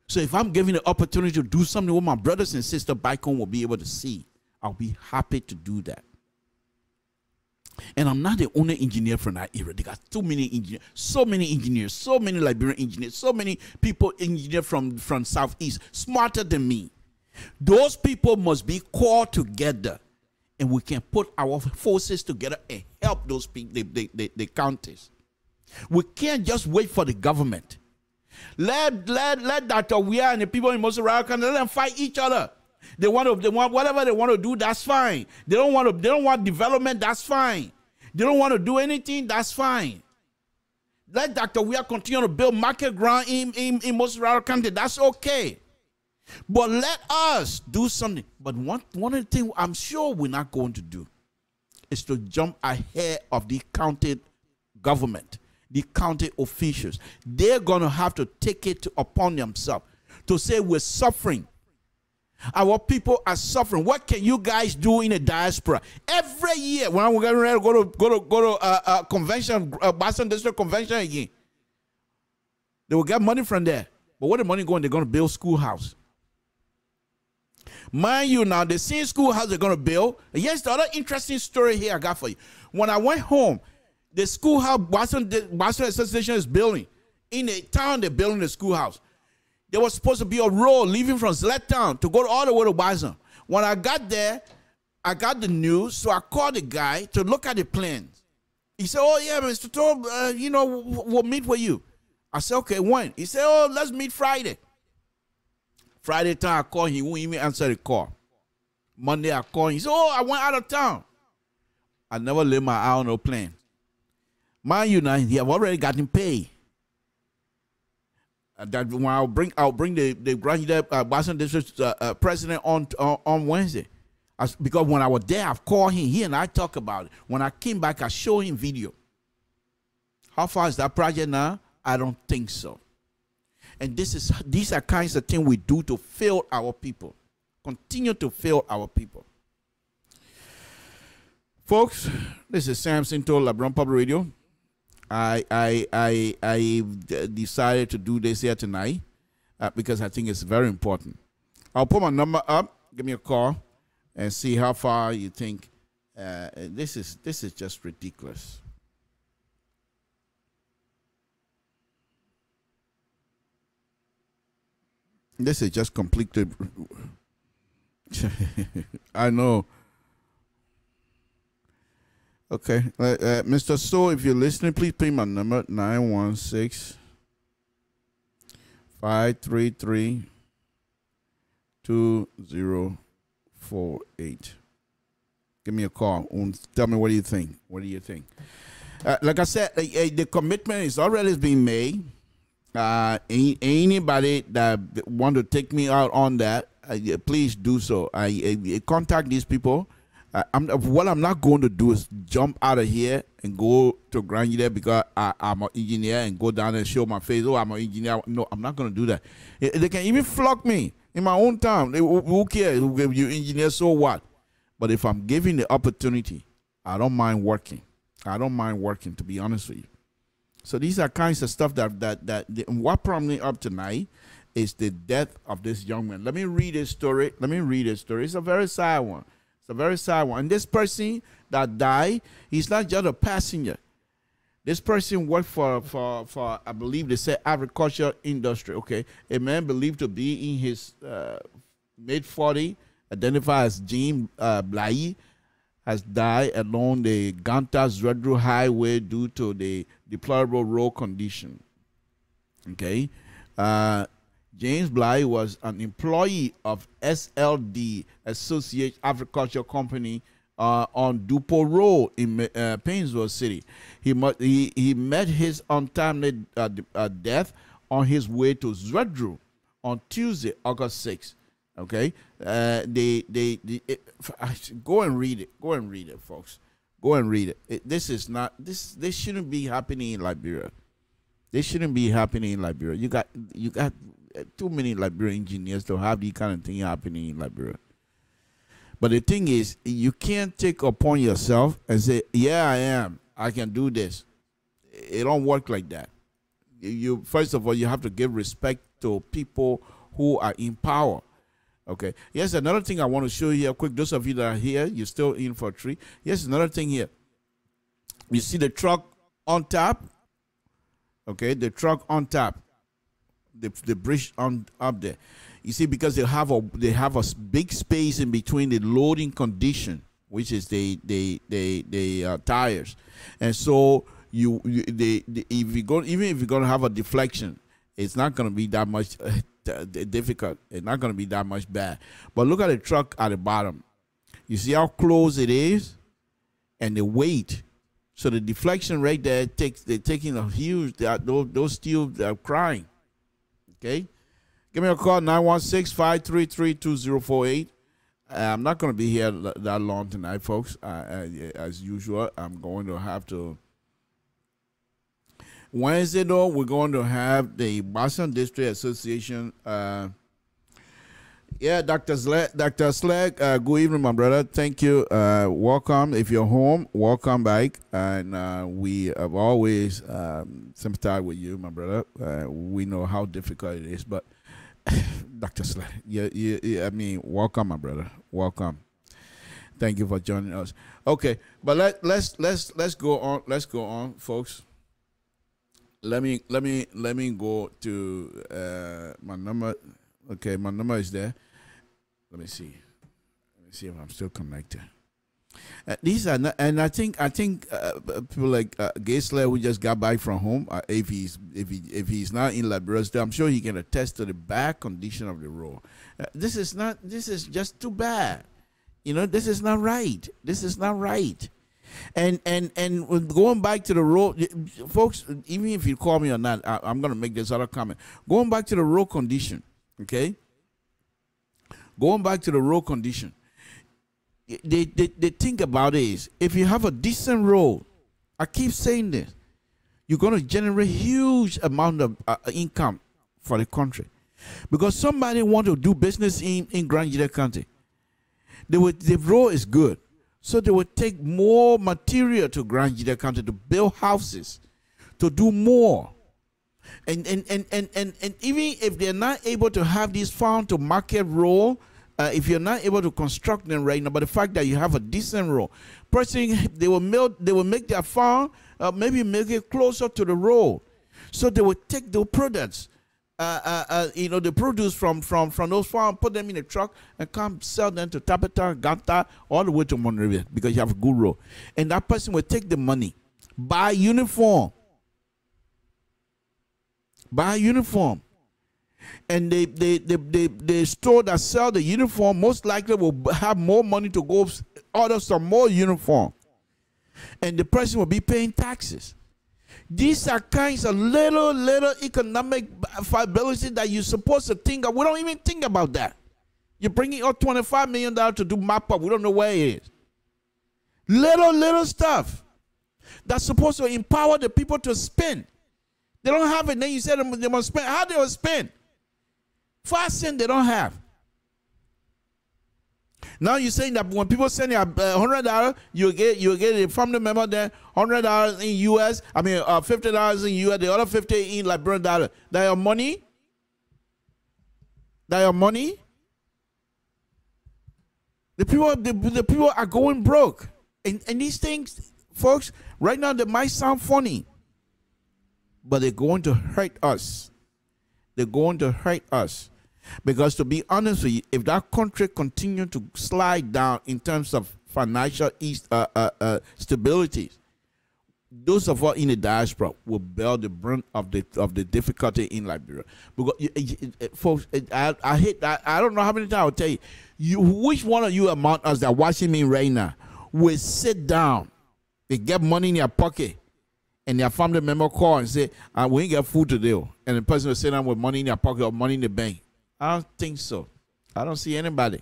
So if I'm given the opportunity to do something what my brothers and sisters back home will be able to see, I'll be happy to do that. And I'm not the only engineer from that area. They got too many engineers, so many Liberian engineers, so many people engineer from Southeast, smarter than me. Those people must be called together, and we can put our forces together and help those people, the counties. We can't just wait for the government. Let Dr. Weah and the people in most of our country, let them fight each other. They want whatever they want to do, that's fine. They don't want development, that's fine. They don't want to do anything, that's fine. Let Dr. Weah continue to build market ground in most of our country, that's okay. But let us do something. But one of the things I'm sure we're not going to do is to jump ahead of the county government, the county officials. They're going to have to take it upon themselves to say we're suffering. Our people are suffering. What can you guys do in the diaspora? Every year, when I'm getting ready to go to convention, Boston District Convention again, they will get money from there. But where the money going? They're going to build schoolhouse. Mind you, now the same schoolhouse they're going to build. Yes, the other interesting story here I got for you. When I went home, the schoolhouse Boston Association is building in the town. They're building the schoolhouse. There was supposed to be a road leaving from Zlettown to go all the way to Bison. When I got there, I got the news, so I called the guy to look at the plans. He said, "Oh yeah, Mr. Toll, we'll meet with you." I said, "Okay, when?" He said, "Oh, let's meet Friday." Friday time I called, he won't even answer the call. Monday I called, he said, "Oh, I went out of town." I never laid my eye on no plan. Mind you, now he have already gotten paid. That when I'll bring the Boston District president on Wednesday, because when I was there, I've called him. He and I talk about it. When I came back, I showed him video. How far is that project now? I don't think so. And these are kinds of things we do to fail our people. Continue to fail our people. Folks, this is Samson Toll, LeBron Public Radio. I decided to do this here tonight because I think it's very important. I'll put my number up. Give me a call and see how far you think. This is just ridiculous. This is just completely. I know. Okay, Mr. So, if you're listening, please pay my number 916-533-2048. Give me a call and tell me what do you think. What do you think? Like I said, the commitment is already being made. Anybody that want to take me out on that, please do so. I contact these people. What I'm not going to do is jump out of here and go to Granada because I'm an engineer and go down and show my face. Oh, I'm an engineer. No, I'm not going to do that. They can even flog me in my own town. Who cares? You engineer, so what? But if I'm given the opportunity, I don't mind working. I don't mind working, to be honest with you. So these are kinds of stuff that what brought me up tonight is the death of this young man. Let me read his story. It's a very sad one. It's a very sad one. And this person that died, he's not just a passenger. This person worked for I believe they say agriculture industry. Okay, a man believed to be in his mid-40, identified as James Blai, has died along the Ganta-Zwedru highway due to the deplorable road condition. Okay. James Bly was an employee of SLD, Associate Agriculture Company, on Dupo Road in Painesville City. He met his untimely death on his way to Zwedru on Tuesday, August 6th. Okay, go and read it. Go and read it, folks. Go and read it. This shouldn't be happening in Liberia. This shouldn't be happening in Liberia. You got too many Liberian engineers to have these kind of thing happening in Liberia. But the thing is, you can't take upon yourself and say, "Yeah, I can do this." It don't work like that. You first of all, you have to give respect to people who are in power. Okay. Yes, another thing I want to show you here quick. Those of you that are here, you're still in for a treat. Yes, another thing here. You see the truck on top? Okay, the truck on top. The bridge on up there. You see, because they have a big space in between the loading condition, which is the tires. And so if you're gonna have a deflection, it's not gonna be that much difficult. It's not going to be that much bad. But look at the truck at the bottom. You see how close it is, and the weight. So the deflection right there they're taking a huge. Those steel are crying. Okay, give me a call 916-533-2048. I'm not going to be here that long tonight, folks. As usual, I'm going to have to. Wednesday, though, we're going to have the Boston District Association. Dr. Slag, good evening, my brother. Thank you. Welcome. If you're home, welcome back. And we have always sympathized with you, my brother. We know how difficult it is, but Dr. Slag, welcome, my brother. Welcome. Thank you for joining us. Okay, but let's go on. Let's go on, folks. Let me go to my number. Okay, my number is there. Let me see if I'm still connected. These are not, and I think people like Gaisler, who just got back from home. If he's not in Liberia, I'm sure he can attest to the bad condition of the road. This is just too bad. This is not right. This is not right. And going back to the road, folks, even if you call me or not, I'm going to make this other comment. Going back to the road condition, okay? Going back to the road condition, the thing about it is, if you have a decent road, I keep saying this, you're going to generate huge amount of income for the country. Because somebody want to do business in Grand Jide County. The road is good. So they would take more material to Grand Jide County to build houses, to do more. And even if they're not able to have these farm to market road, if you're not able to construct them right now, but the fact that you have a decent road, person they will make their farm maybe make it closer to the road, so they will take the products, the produce from those farms, put them in a truck and come sell them to Tapeta, Ganta, all the way to Monrovia because you have a good road, and that person will take the money, buy uniform. And the store that sell the uniform most likely will have more money to go order some more uniform. And the person will be paying taxes. These are kinds of little economic viability that you're supposed to think of. We don't even think about that. You're bringing out $25 million to do map up. We don't know where it is. Little stuff that's supposed to empower the people to spend. They don't have it. Then you said they must spend. How they will spend? 5 cents they don't have. Now you're saying that when people send you $100, you get a family member there $100 in US. I mean $50 in US. The other 50 in Liberian dollar. That your money. That your money. The people are going broke, and these things, folks. Right now they might sound funny, but they're going to hurt us. They're going to hurt us. Because to be honest with you, if that country continues to slide down in terms of financial stability, those of us in the diaspora will bear the brunt of the difficulty in Liberia. Because folks, I hate that. I don't know how many times I'll tell you, which one of you among us that are watching me right now will sit down, they get money in your pocket, and their family member call and say, we ain't got food today. And the person will sit down with money in their pocket or money in the bank. I don't think so. I don't see anybody.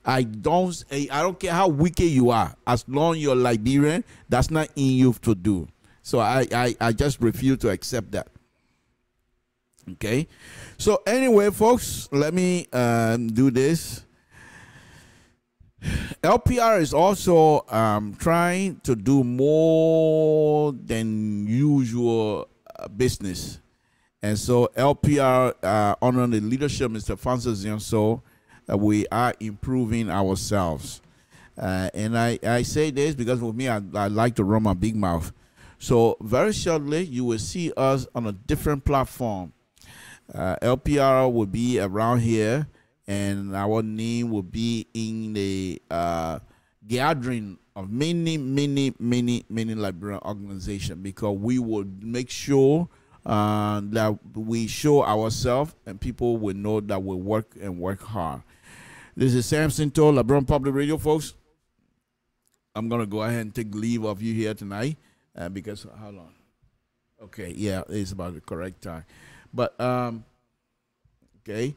I don't care how wicked you are. As long as you're Liberian, that's not in you to do. So I just refuse to accept that. Okay. So anyway, folks, let me do this. LPR is also trying to do more than usual business. And so LPR, under the leadership of Mr. Francis Yonso, we are improving ourselves. And I say this because with me, I like to run my big mouth. So very shortly, you will see us on a different platform. LPR will be around here, and our name will be in the gathering of many Liberian organizations, because we will make sure that we show ourselves and people will know that we work and work hard. This is Samson Toll, Liberian Public Radio, folks. I'm going to go ahead and take leave of you here tonight because, how long? Okay, yeah, it's about the correct time. But, okay.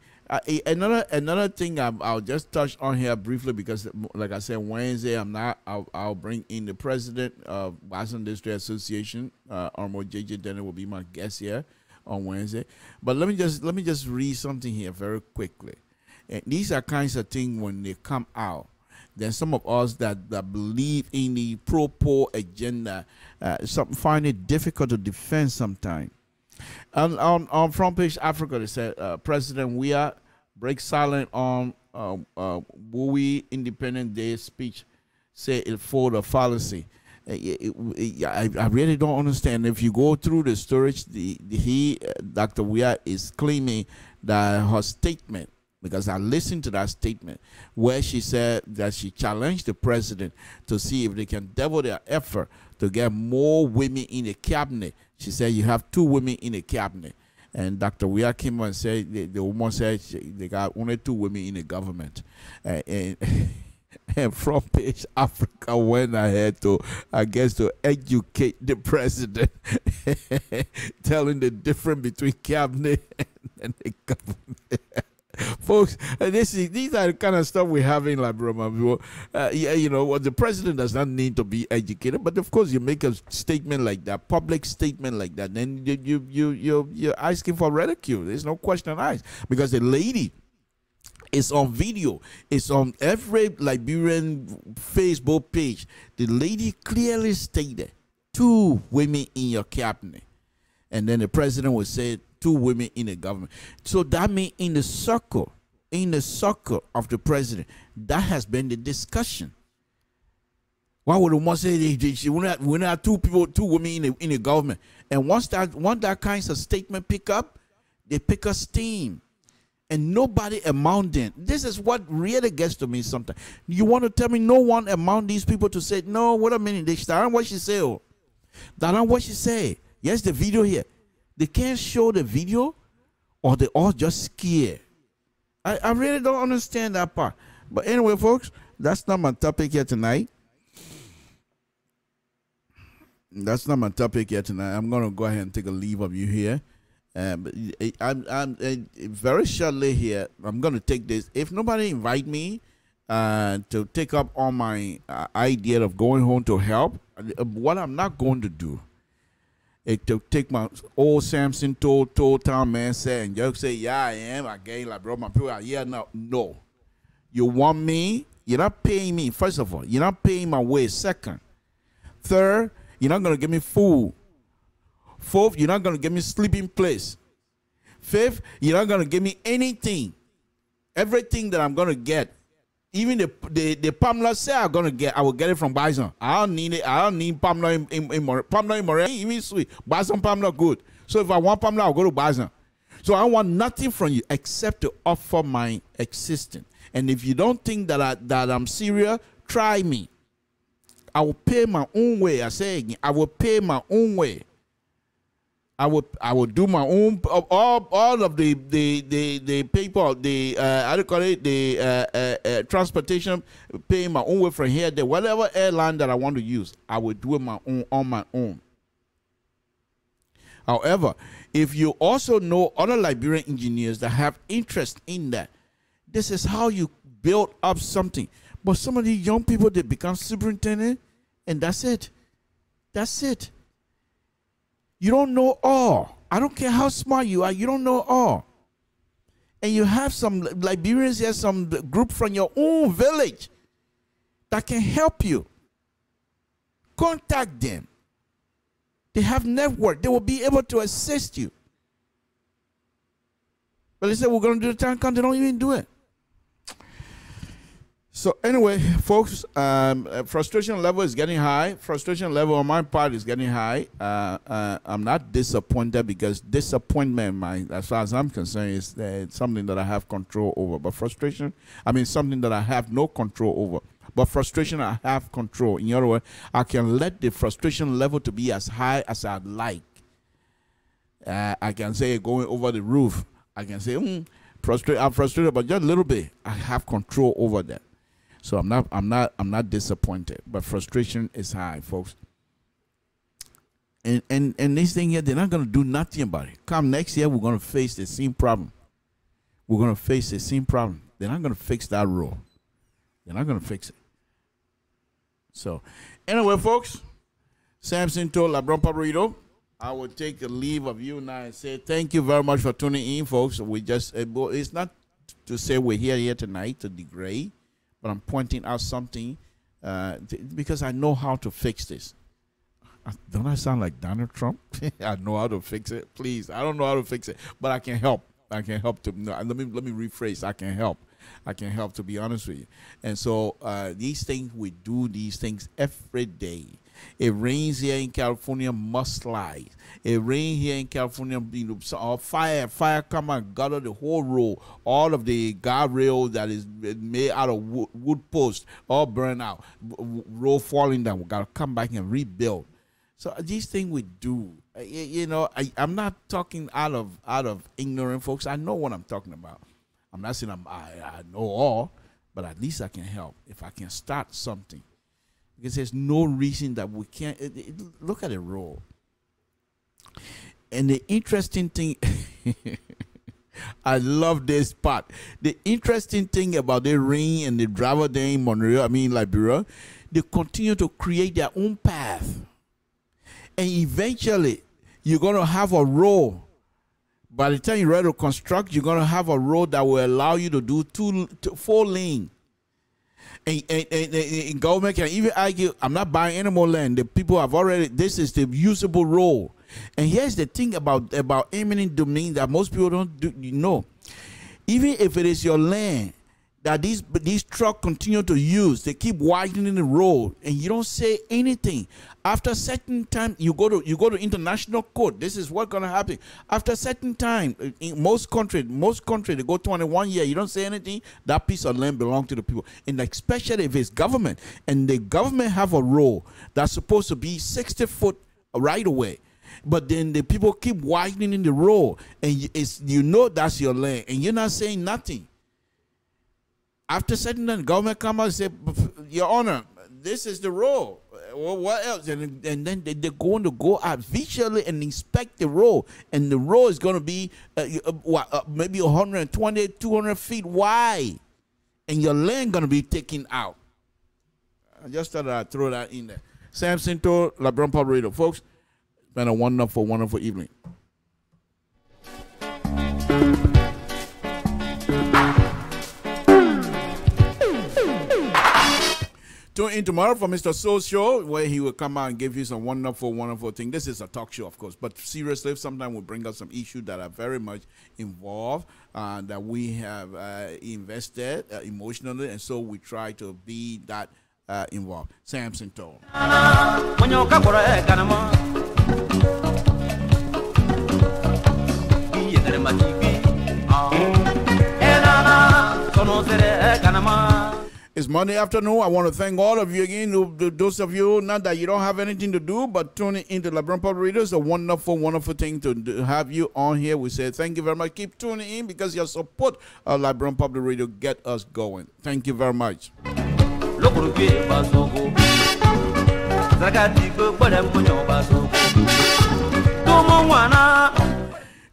Another thing I'll just touch on here briefly, because like I said, Wednesday I'll bring in the president of Washington District Association, Honorable J.J. Denner will be my guest here on Wednesday. But let me just read something here very quickly. And these are kinds of things when they come out, then some of us that believe in the pro-poor agenda, find it difficult to defend sometimes. On Front Page Africa, they said President Weah breaks silent on Bowie Independence Day speech, say it for the fallacy. I really don't understand. If you go through the storage, Dr. Weah is claiming that her statement, because I listened to that statement where she said that she challenged the president to see if they can double their effort to get more women in the cabinet. She said you have 2 women in the cabinet. And Dr. Weah came and said, the woman said they got only 2 women in the government. And Front Page Africa went ahead to, I guess, to educate the president, telling the difference between cabinet and the government. folks, these are the kind of stuff we have in Liberia. Yeah, you know, the president does not need to be educated, but of course, you make a statement like that, public statement like that, then you're asking for ridicule. There's no question asked, because the lady, it's on video. It's on every Liberian Facebook page. The lady clearly stated, 2 women in your cabinet. And then the president would say 2 women in the government. So that means in the circle of the president, that has been the discussion. Why would one say we not 2 women in the government? And once that kinds of statement pick up, they pick up steam. And nobody among them. This is what really gets to me sometimes. You want to tell me no one among these people to say, no, wait a minute, that's not what she said. Oh. That's not what she said. Yes, the video here. They can't show the video, or they all just scared. I really don't understand that part. But anyway, folks, that's not my topic here tonight. That's not my topic here tonight. I'm going to go ahead and take a leave of you here. But I'm very shortly here. I'm going to take this. If nobody invite me to take up on my idea of going home to help, what I'm not going to do is to take my old Samson told town man said and just say, yeah, I am. I gain like bro, my people are here now. No, you want me? You're not paying me. First of all, you're not paying my way. Second, third, you're not going to give me food. Fourth, you're not going to give me sleeping place. Fifth, you're not going to give me anything. Everything that I'm going to get, even the Pamela say I'm going to get, I will get it from Bison. I don't need it. I don't need Pamela in Moray. Even sweet. Bison Pamela good. So if I want Pamela, I'll go to Bison. So I want nothing from you except to offer my existence. And if you don't think that I'm serious, try me. I will pay my own way. I say again, I will pay my own way. I would do my own all of the paper, the how do you call it, the transportation, paying my own way from here there, whatever airline that I want to use, I would do it on my own. However, if you also know other Liberian engineers that have interest in that, this is how you build up something. But some of these young people, they become superintendent, and that's it. That's it. You don't know all. I don't care how smart you are. You don't know all. And you have some Liberians here, some group from your own village that can help you. Contact them. They have network. They will be able to assist you. But they say, we're going to do the town count. They don't even do it. So anyway, folks, frustration level is getting high. Frustration level on my part is getting high. I'm not disappointed, because disappointment, as far as I'm concerned, is something that I have control over. But frustration, I mean something that I have no control over. But frustration, I have control. In other words, I can let the frustration level to be as high as I'd like. I can say going over the roof. I can say, I'm frustrated, but just a little bit. I have control over that. So I'm not disappointed, but frustration is high, folks. And this thing here, they're not gonna do nothing about it. Come next year, we're gonna face the same problem. We're gonna face the same problem. They're not gonna fix that rule. They're not gonna fix it. So anyway, folks, Samson told LeBron Pabrito, I will take a leave of you now and say thank you very much for tuning in, folks. We just it's not to say we're here tonight to degrade, but I'm pointing out something because I know how to fix this. Don't I sound like Donald Trump? I know how to fix it. Please, I don't know how to fix it, but I can help. I can help to. No, let me rephrase. I can help. I can help, to be honest with you. And so these things, we do these things every day. It rains here in California, mudslides. It rains here in California, fire come and gutter the whole road. All of the guardrail that is made out of wood posts, all burn out. Road falling down. We got to come back and rebuild. So these things we do. You know, I'm not talking out of ignorant, folks. I know what I'm talking about. I'm not saying I know all, but at least I can help if I can start something. Because there's no reason that we can't. Look at the road. And the interesting thing, I love this part. The interesting thing about the ring and the driver there in Liberia, they continue to create their own path. And eventually, you're going to have a road. By the time you're ready to construct, you're going to have a road that will allow you to do 4 lane. And government can even argue, I'm not buying any more land. The people have already, this is the usable road. And here's the thing about eminent domain that most people don't know. Even if it is your land that these trucks continue to use, they keep widening the road, and you don't say anything. After a certain time, you go to international court. This is what's gonna happen. After a certain time, in most countries, they go 21 years. You don't say anything. That piece of land belongs to the people, and especially if it's government, and the government have a road that's supposed to be 60 foot right away. But then the people keep widening the road, and that's your land, and you're not saying nothing. After certain time, the government come out and say, Your Honor, this is the road. Well, what else? And then they're going to go out visually and inspect the road, and the road is going to be maybe 120, 200 feet wide, and your land going to be taken out. I just thought I'd throw that in there. Sam Sinto, LIBERIA Public Radio. Folks, it's been a wonderful, wonderful evening. Tune in tomorrow for Mr. Soul's show, where he will come out and give you some wonderful, wonderful thing. This is a talk show, of course, but seriously, sometimes we'll bring up some issues that are very much involved, that we have invested emotionally, and so we try to be that involved. Samson told. It's Monday afternoon. I want to thank all of you again. Those of you, not that you don't have anything to do, but tuning into LIBERIA Public Radio is a wonderful, wonderful thing to have you on here. We say thank you very much. Keep tuning in because your support of LIBERIA Public Radio get us going. Thank you very much.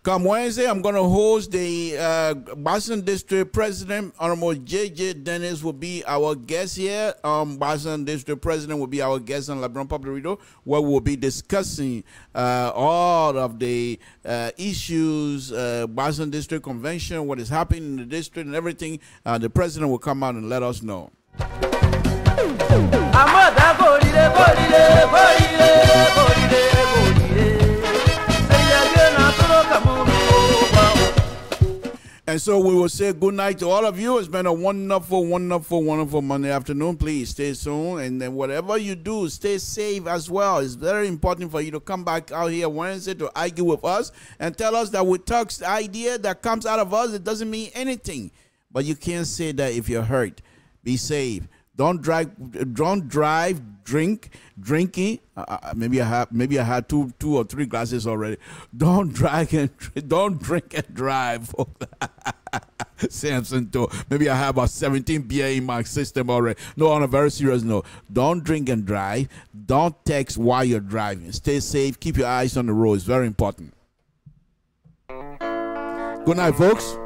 Come Wednesday, I'm going to host the Boston District President, Honorable J.J. Dennis, will be our guest here. Boston District President will be our guest on LIBERIA Public Radio, where we'll be discussing all of the issues, Boston District Convention, what is happening in the district and everything. The President will come out and let us know. And so we will say good night to all of you. It's been a wonderful, wonderful, wonderful Monday afternoon. Please stay tuned. And then whatever you do, stay safe as well. It's very important for you to come back out here Wednesday to argue with us and tell us that we talk the idea that comes out of us. It doesn't mean anything. But you can't say that if you're hurt. Be safe. Don't drive, drinking. Maybe I had two or three glasses already. Don't drink and drive. Samson too. Maybe I have about 17 beer in my system already. No, on a very serious note, don't drink and drive. Don't text while you're driving. Stay safe. Keep your eyes on the road. It's very important. Good night, folks.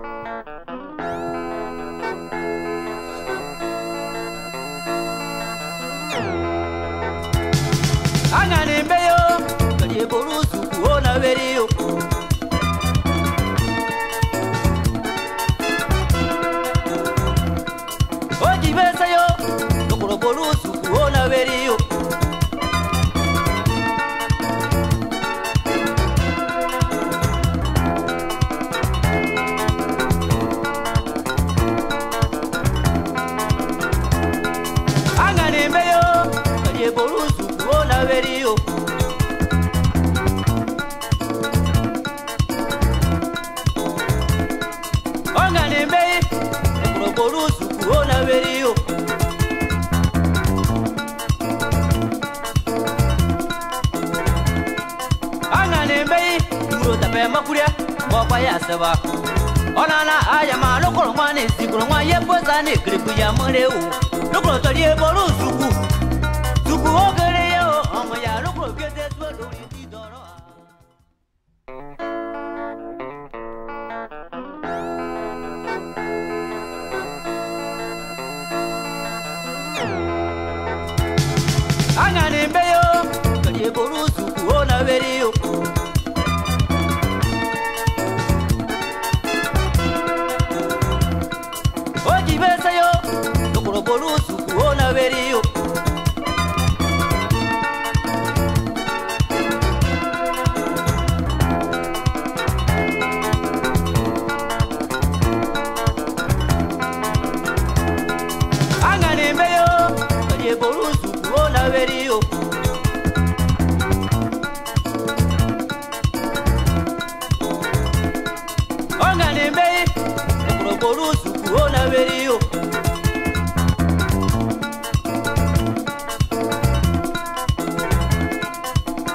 boru suku na verio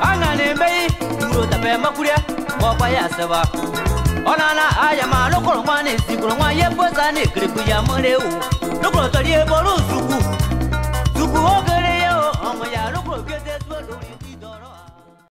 Anga nembe duro tape makuria Mopa ya seba Onana aya ma lokolo mane sikolo mwa ye poza ne gribu ya moreu Lokolo tolie boru